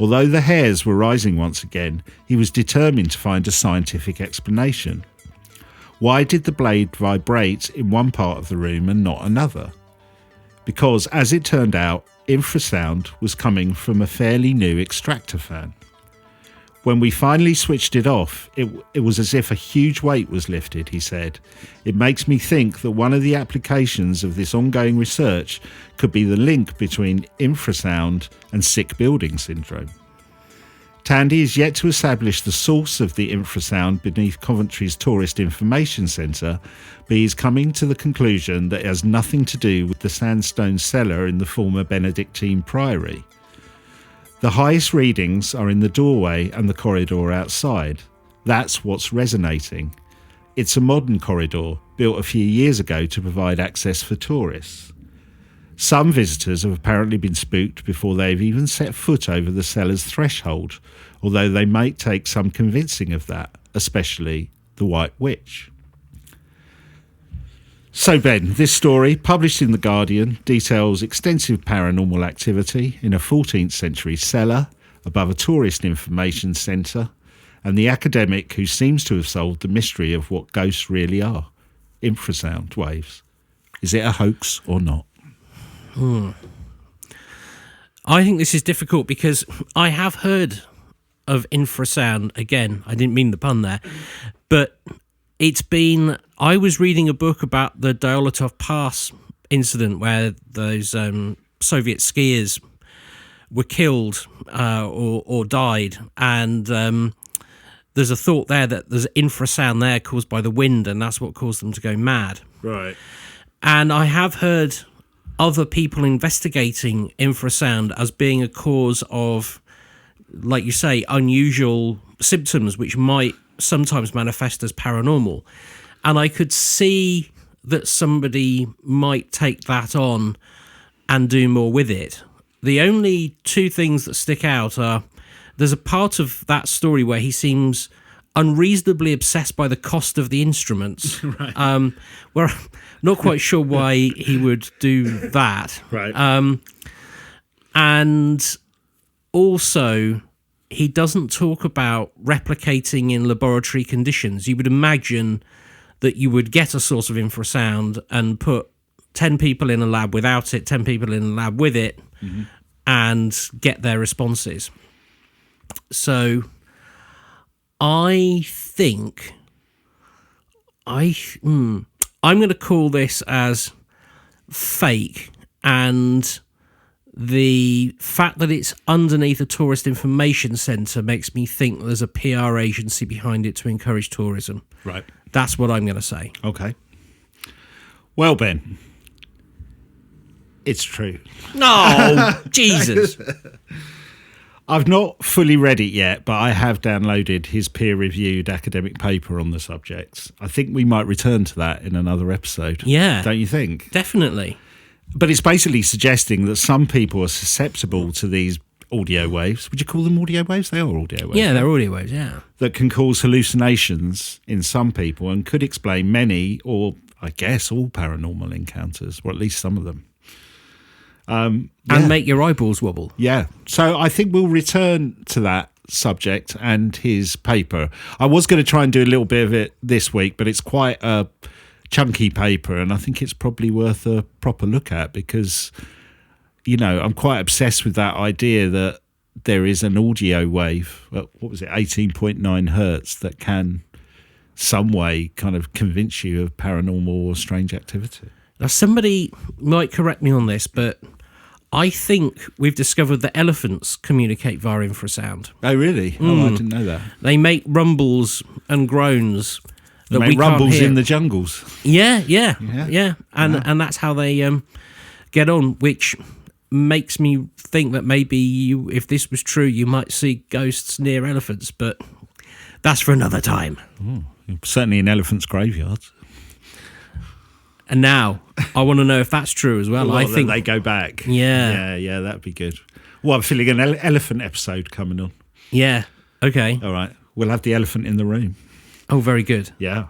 Although the hairs were rising once again, he was determined to find a scientific explanation. Why did the blade vibrate in one part of the room and not another? Because, as it turned out, infrasound was coming from a fairly new extractor fan. When we finally switched it off, it was as if a huge weight was lifted, he said. It makes me think that one of the applications of this ongoing research could be the link between infrasound and sick building syndrome. Tandy is yet to establish the source of the infrasound beneath Coventry's Tourist Information Centre, but he is coming to the conclusion that it has nothing to do with the sandstone cellar in the former Benedictine Priory. The highest readings are in the doorway and the corridor outside. That's what's resonating. It's a modern corridor, built a few years ago to provide access for tourists. Some visitors have apparently been spooked before they've even set foot over the cellar's threshold, although they might take some convincing of that, especially the White Witch. So Ben, this story, published in The Guardian, details extensive paranormal activity in a 14th century cellar above a tourist information centre, and the academic who seems to have solved the mystery of what ghosts really are, infrasound waves. Is it a hoax or not? I think this is difficult because I have heard of infrasound. Again, I didn't mean the pun there, but I was reading a book about the Dyatlov Pass incident where those Soviet skiers were killed or died, and there's a thought there that there's infrasound there caused by the wind, and that's what caused them to go mad. Right. And I have heard other people investigating infrasound as being a cause of, like you say, unusual symptoms which might sometimes manifest as paranormal. And I could see that somebody might take that on and do more with it. The only two things that stick out are there's a part of that story where he seems unreasonably obsessed by the cost of the instruments. Right. Where I'm not quite sure why he would do that. Right. And also, he doesn't talk about replicating in laboratory conditions. You would imagine that you would get a source of infrasound and put 10 people in a lab without it, 10 people in a lab with it, and get their responses. So I think I'm going to call this as fake, and the fact that it's underneath a tourist information centre makes me think there's a PR agency behind it to encourage tourism. Right. That's what I'm going to say. Okay. Well, Ben, it's true. No, Jesus. I've not fully read it yet, but I have downloaded his peer-reviewed academic paper on the subject. I think we might return to that in another episode. Yeah. Don't you think? Definitely. But it's basically suggesting that some people are susceptible to these audio waves. Would you call them audio waves? They are audio waves. Yeah, they're audio waves, yeah. That can cause hallucinations in some people and could explain many, or I guess all, paranormal encounters, or at least some of them. And make your eyeballs wobble. Yeah. So I think we'll return to that subject and his paper. I was going to try and do a little bit of it this week, but it's quite a chunky paper, and I think it's probably worth a proper look at because, you know, I'm quite obsessed with that idea that there is an audio wave, what was it, 18.9 hertz, that can some way kind of convince you of paranormal or strange activity. Now, somebody might correct me on this, but I think we've discovered that elephants communicate via infrasound. Oh, really? Oh, I didn't know that. They make rumbles and groans that They we make rumbles can't hear. in the jungles. Yeah. And that's how they get on, which makes me think that maybe if this was true, you might see ghosts near elephants, but that's for another time. Certainly in elephants' graveyards. And now, I want to know if that's true as well. I think they go back. Yeah. That'd be good. Well, I'm feeling an elephant episode coming on. Yeah. Okay. All right. We'll have the elephant in the room. Oh, very good. Yeah.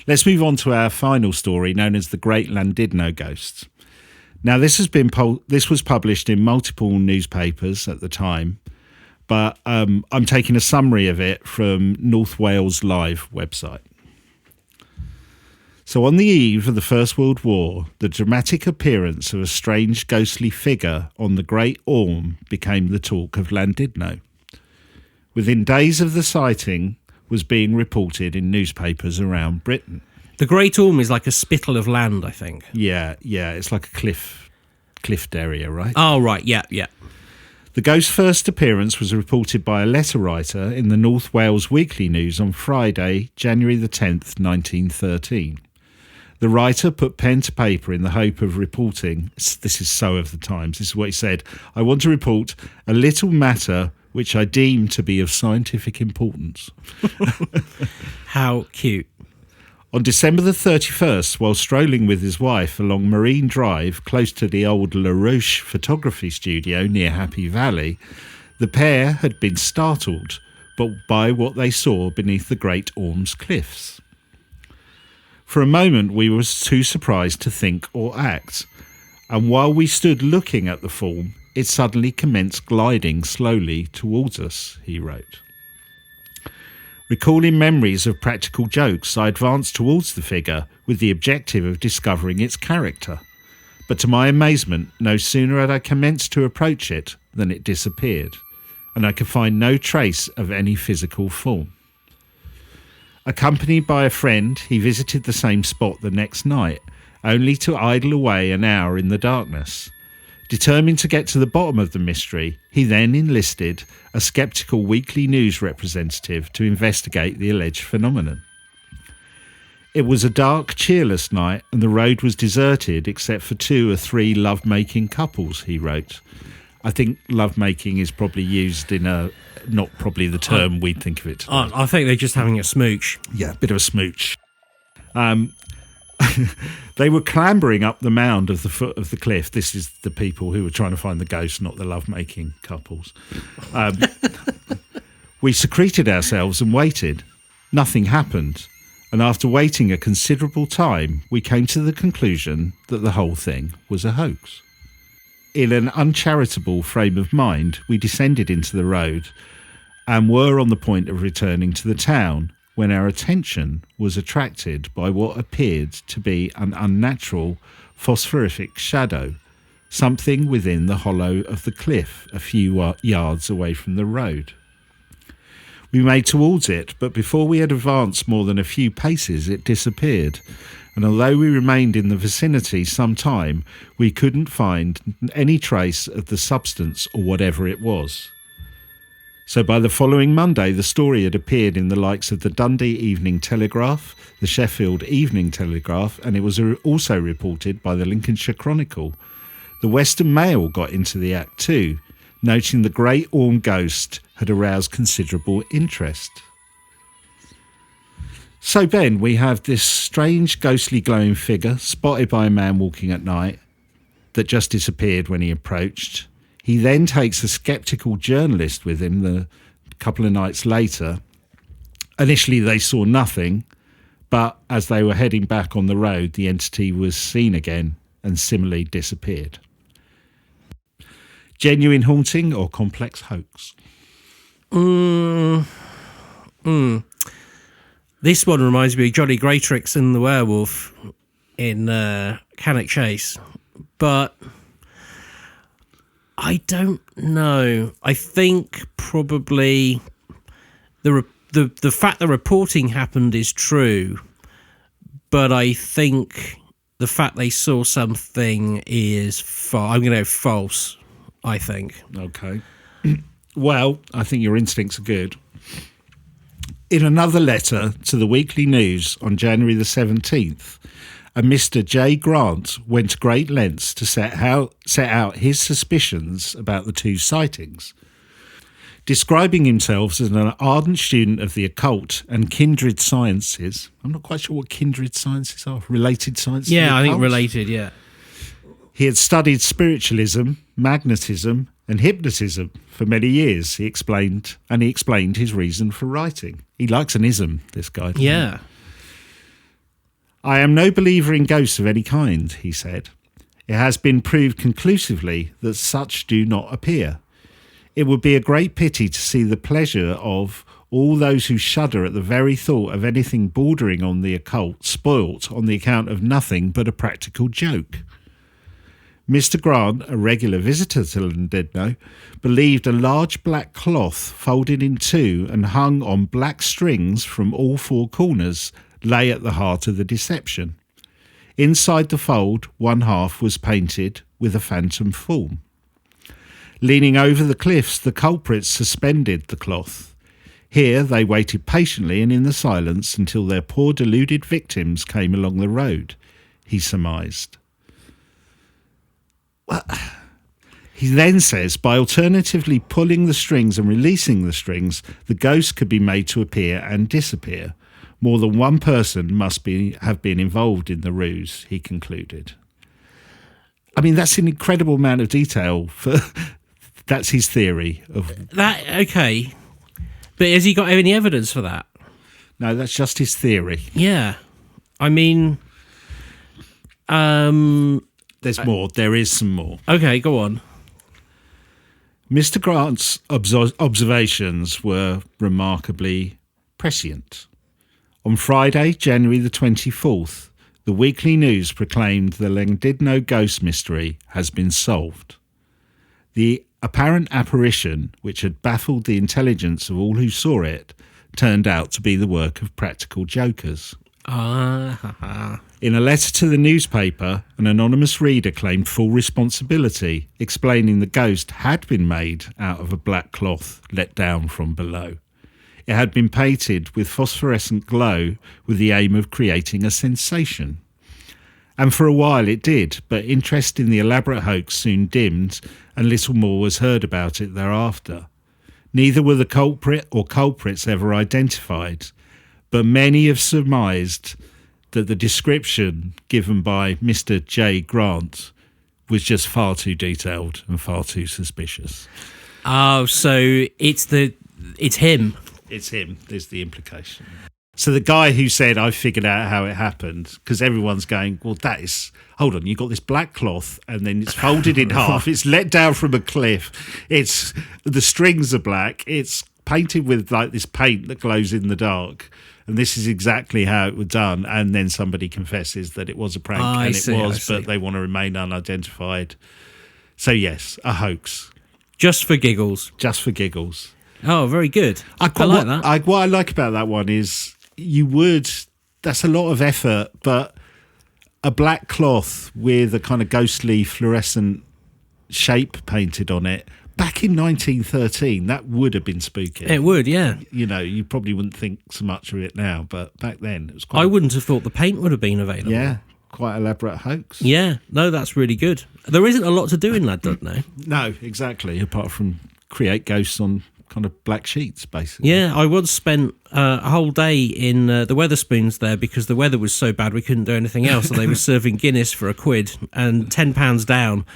Let's move on to our final story, known as the Great Llandudno Ghosts. Now, this was published in multiple newspapers at the time, but I'm taking a summary of it from North Wales Live website. So on the eve of the First World War, the dramatic appearance of a strange ghostly figure on the Great Orme became the talk of Llandudno. Within days of the sighting was being reported in newspapers around Britain. The Great Orme is like a spittle of land, I think. Yeah, it's like a cliffed area, right? Oh, right, yeah. The ghost's first appearance was reported by a letter writer in the North Wales Weekly News on Friday, January the 10th, 1913. The writer put pen to paper in the hope of reporting, this is so of the times, this is what he said, "I want to report a little matter which I deem to be of scientific importance." How cute. On December the 31st, while strolling with his wife along Marine Drive, close to the old La Roche photography studio near Happy Valley, the pair had been startled by what they saw beneath the Great Orme's cliffs. For a moment, we were too surprised to think or act, and while we stood looking at the form, it suddenly commenced gliding slowly towards us, he wrote. Recalling memories of practical jokes, I advanced towards the figure with the objective of discovering its character. But to my amazement, no sooner had I commenced to approach it than it disappeared, and I could find no trace of any physical form. Accompanied by a friend, he visited the same spot the next night, only to idle away an hour in the darkness. Determined to get to the bottom of the mystery, he then enlisted a sceptical Weekly News representative to investigate the alleged phenomenon. It was a dark, cheerless night, and the road was deserted except for 2 or 3 love-making couples, he wrote. I think love-making is probably used in not probably the term we'd think of it today. I think they're just having a smooch. Yeah, a bit of a smooch. They were clambering up the mound of the foot of the cliff. This is the people who were trying to find the ghost, not the love-making couples. We secreted ourselves and waited. Nothing happened. And after waiting a considerable time, we came to the conclusion that the whole thing was a hoax. In an uncharitable frame of mind, we descended into the road and were on the point of returning to the town when our attention was attracted by what appeared to be an unnatural phosphorific shadow, something within the hollow of the cliff a few yards away from the road. We made towards it, but before we had advanced more than a few paces, it disappeared, and although we remained in the vicinity some time, we couldn't find any trace of the substance or whatever it was. So by the following Monday, the story had appeared in the likes of the Dundee Evening Telegraph, the Sheffield Evening Telegraph, and it was also reported by the Lincolnshire Chronicle. The Western Mail got into the act too, noting the Great Orme ghost had aroused considerable interest. So, Ben, we have this strange, ghostly, glowing figure spotted by a man walking at night that just disappeared when he approached. He then takes a sceptical journalist with him a couple of nights later. Initially, they saw nothing, but as they were heading back on the road, the entity was seen again and similarly disappeared. Genuine haunting or complex hoax? This one reminds me of Johnny Greatrix and the werewolf in Cannock Chase, but I don't know. I think probably the fact the reporting happened is true, but I think the fact they saw something is I'm going to go false, I think. Okay. Well, I think your instincts are good. In another letter to the Weekly News on January the 17th, a Mr. J. Grant went to great lengths to set out his suspicions about the 2 sightings. Describing himself as an ardent student of the occult and kindred sciences, I'm not quite sure what kindred sciences are, related sciences? Yeah, I think related, yeah. He had studied spiritualism, magnetism and hypnotism for many years, he explained his reason for writing. He likes an ism, this guy. Yeah. I am no believer in ghosts of any kind, he said. It has been proved conclusively that such do not appear. It would be a great pity to see the pleasure of all those who shudder at the very thought of anything bordering on the occult spoilt on the account of nothing but a practical joke. Mr. Grant, a regular visitor to Llandudno, believed a large black cloth folded in two and hung on black strings from all four corners lay at the heart of the deception. Inside the fold, one half was painted with a phantom form. Leaning over the cliffs, the culprits suspended the cloth. Here they waited patiently and in the silence until their poor deluded victims came along the road, he surmised. Well, he then says, by alternatively pulling the strings and releasing the strings, the ghost could be made to appear and disappear. More than one person must have been involved in the ruse, he concluded. I mean, that's an incredible amount of detail. That's his theory of that. Okay, but has he got any evidence for that? No, that's just his theory. Yeah, I mean, there's more. There is some more. Okay, go on. Mr. Grant's observations were remarkably prescient. On Friday, January the 24th, the Weekly News proclaimed the Llandudno ghost mystery has been solved. The apparent apparition, which had baffled the intelligence of all who saw it, turned out to be the work of practical jokers. In a letter to the newspaper, an anonymous reader claimed full responsibility, explaining the ghost had been made out of a black cloth let down from below. It had been painted with phosphorescent glow with the aim of creating a sensation. And for a while it did, but interest in the elaborate hoax soon dimmed and little more was heard about it thereafter. Neither were the culprit or culprits ever identified, but many have surmised that the description given by Mr. J. Grant was just far too detailed and far too suspicious. Oh, so it's him. It's him, is the implication. So the guy who said, I figured out how it happened, because everyone's going, well, that is, hold on, you've got this black cloth and then it's folded in half, it's let down from a cliff, the strings are black, it's painted with like this paint that glows in the dark, and this is exactly how it was done, and then somebody confesses that it was a prank, but they want to remain unidentified. So yes, a hoax. Just for giggles. Just for giggles. Oh, very good. I like that. What I like about that one is that's a lot of effort, but a black cloth with a kind of ghostly fluorescent shape painted on it, back in 1913, that would have been spooky. It would, yeah. You know, you probably wouldn't think so much of it now, but back then it was quite... I wouldn't have thought the paint would have been available. Yeah, quite elaborate hoax. Yeah, no, that's really good. There isn't a lot to do in Llandudno. No, exactly, apart from create ghosts on kind of black sheets, basically. Yeah, I once spent a whole day in the Weatherspoons there because the weather was so bad we couldn't do anything else, and they were serving Guinness for £1 and £10 down.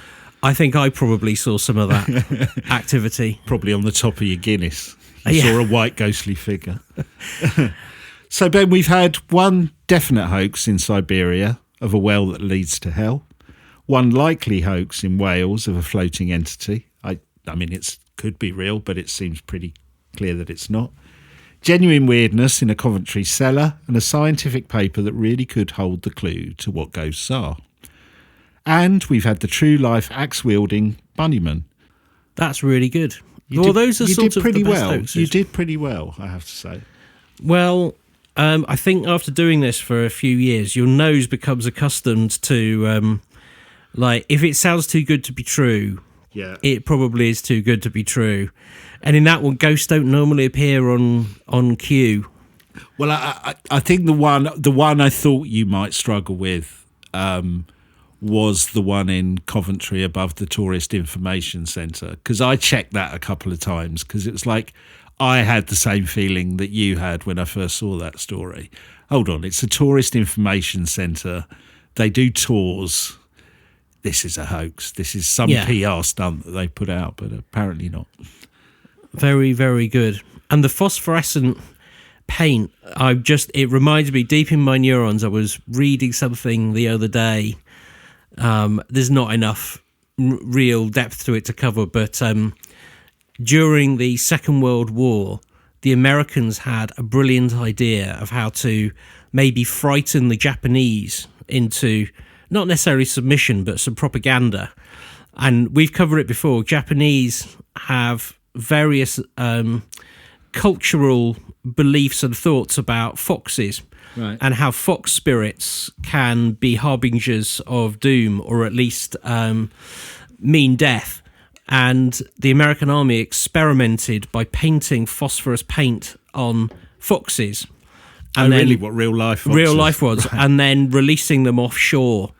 I think I probably saw some of that activity. Probably on the top of your Guinness. You saw a white ghostly figure. So, Ben, we've had one definite hoax in Siberia of a well that leads to hell, one likely hoax in Wales of a floating entity. I mean, it could be real, but it seems pretty clear that it's not. Genuine weirdness in a Coventry cellar, and a scientific paper that really could hold the clue to what ghosts are. And we've had the true life axe wielding bunnyman. That's really good. Those are sort of the best hoaxes. You did pretty well, I have to say. Well, I think after doing this for a few years, your nose becomes accustomed to, if it sounds too good to be true, it probably is too good to be true. And in that one, ghosts don't normally appear on cue. Well, I think the one I thought you might struggle with was the one in Coventry above the Tourist Information Centre, because I checked that a couple of times, because it was like I had the same feeling that you had when I first saw that story. Hold on, it's a Tourist Information Centre. They do tours. This is a hoax. This is some PR stunt that they put out, but apparently not. Very, very good. And the phosphorescent paint, it reminds me deep in my neurons. I was reading something the other day. There's not enough real depth to it to cover, but during the Second World War, the Americans had a brilliant idea of how to maybe frighten the Japanese into not necessarily submission, but some propaganda. And we've covered it before. Japanese have various cultural beliefs and thoughts about foxes, right, and how fox spirits can be harbingers of doom, or at least mean death. And the American army experimented by painting phosphorus paint on foxes. And then, really, what real life foxes? Real life was, right. And then releasing them offshore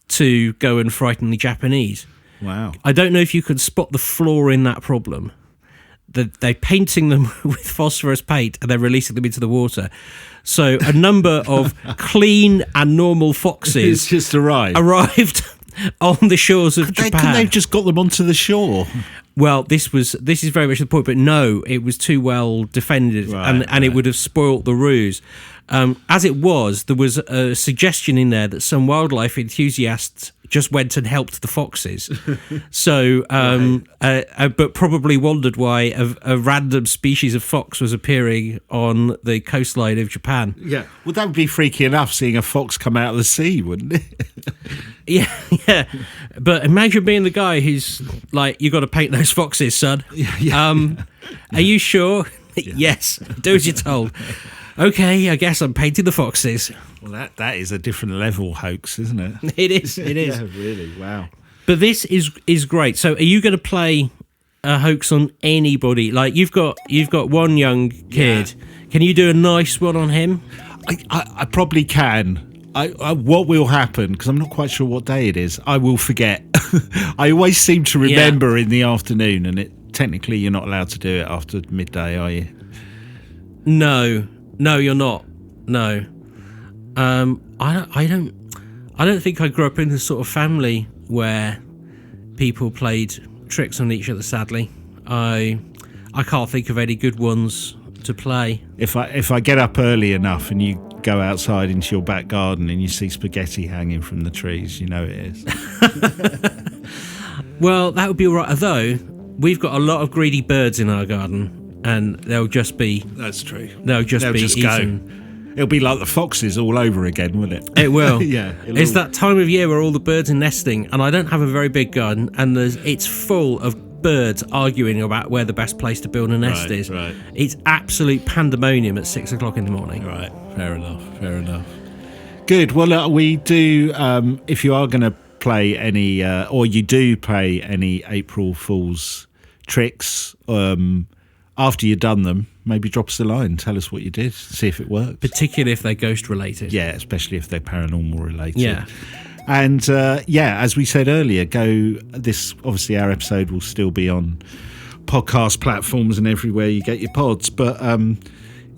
to go and frighten the Japanese. Wow. I don't know if you could spot the flaw in that problem. They're painting them with phosphorus paint and they're releasing them into the water. So a number of clean and normal foxes just arrived on the shores of Japan. Couldn't they've just got them onto the shore? Well, this is very much the point, but no, it was too well defended, and it would have spoilt the ruse. As it was, there was a suggestion in there that some wildlife enthusiasts just went and helped the foxes. So, but probably wondered why a random species of fox was appearing on the coastline of Japan. Yeah, well, that would be freaky enough, seeing a fox come out of the sea, wouldn't it? Yeah. But imagine being the guy who's like, "You got to paint those foxes, son." Yeah. Are you sure? Yeah. Yes. Do as you're told. Okay, I guess I'm painting the foxes. Well, that is a different level hoax, isn't it? It is. It is. Yeah, really. Wow. But this is great. So, are you going to play a hoax on anybody? Like you've got one young kid. Yeah. Can you do a nice one on him? I probably can. What will happen, because I'm not quite sure what day it is, I will forget. I always seem to remember in the afternoon, and technically you're not allowed to do it after midday, are you? No, you're not. No. I don't think I grew up in the sort of family where people played tricks on each other, sadly. I can't think of any good ones to play. If I get up early enough and you go outside into your back garden and you see spaghetti hanging from the trees, you know it is. Well, that would be all right. Although we've got a lot of greedy birds in our garden, and they'll just be... That's true. They'll just eaten. Go. It'll be like the foxes all over again, won't it? It will. Yeah. It's that time of year where all the birds are nesting, and I don't have a very big garden, and it's full of birds arguing about where the best place to build a nest is. Right. It's absolute pandemonium at 6 o'clock in the morning. Right. Fair enough. Good. Well, we do, if you are going to play any, or you do play any April Fool's tricks, after you've done them, maybe drop us a line, tell us what you did, see if it worked. Particularly if they're ghost related. Yeah, especially if they're paranormal related. Yeah. And as we said earlier, obviously our episode will still be on podcast platforms and everywhere you get your pods, but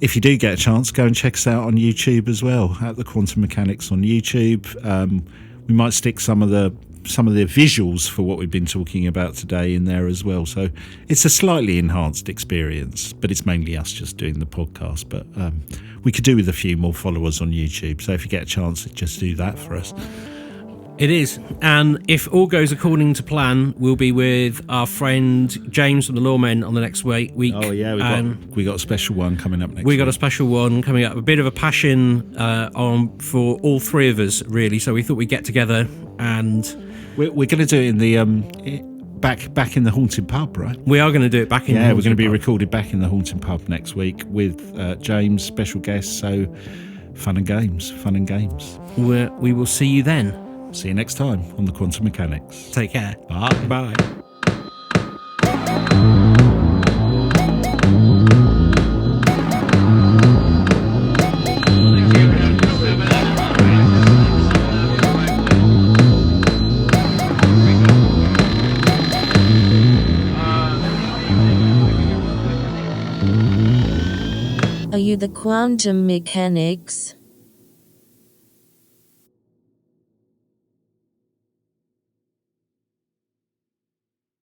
if you do get a chance, go and check us out on YouTube as well, at the Quantum Mechanics on YouTube. We might stick some of the visuals for what we've been talking about today in there as well. So it's a slightly enhanced experience, but it's mainly us just doing the podcast. But we could do with a few more followers on YouTube. So if you get a chance, just do that for us. It is. And if all goes according to plan, we'll be with our friend James from the Lawmen on the next week. Oh, yeah. We got a special one coming up next week. We got a special one coming up. A bit of a passion for all three of us, really. So we thought we'd get together and... We're going to do it in the back in the Haunted Pub, right? We are going to do it back in the Haunted Pub. Yeah, we're going to be recorded back in the Haunted Pub next week with James, special guest. So fun and games. We will see you then. See you next time on the Quantum Mechanics. Take care. Bye. Bye. Are you the Quantum Mechanics?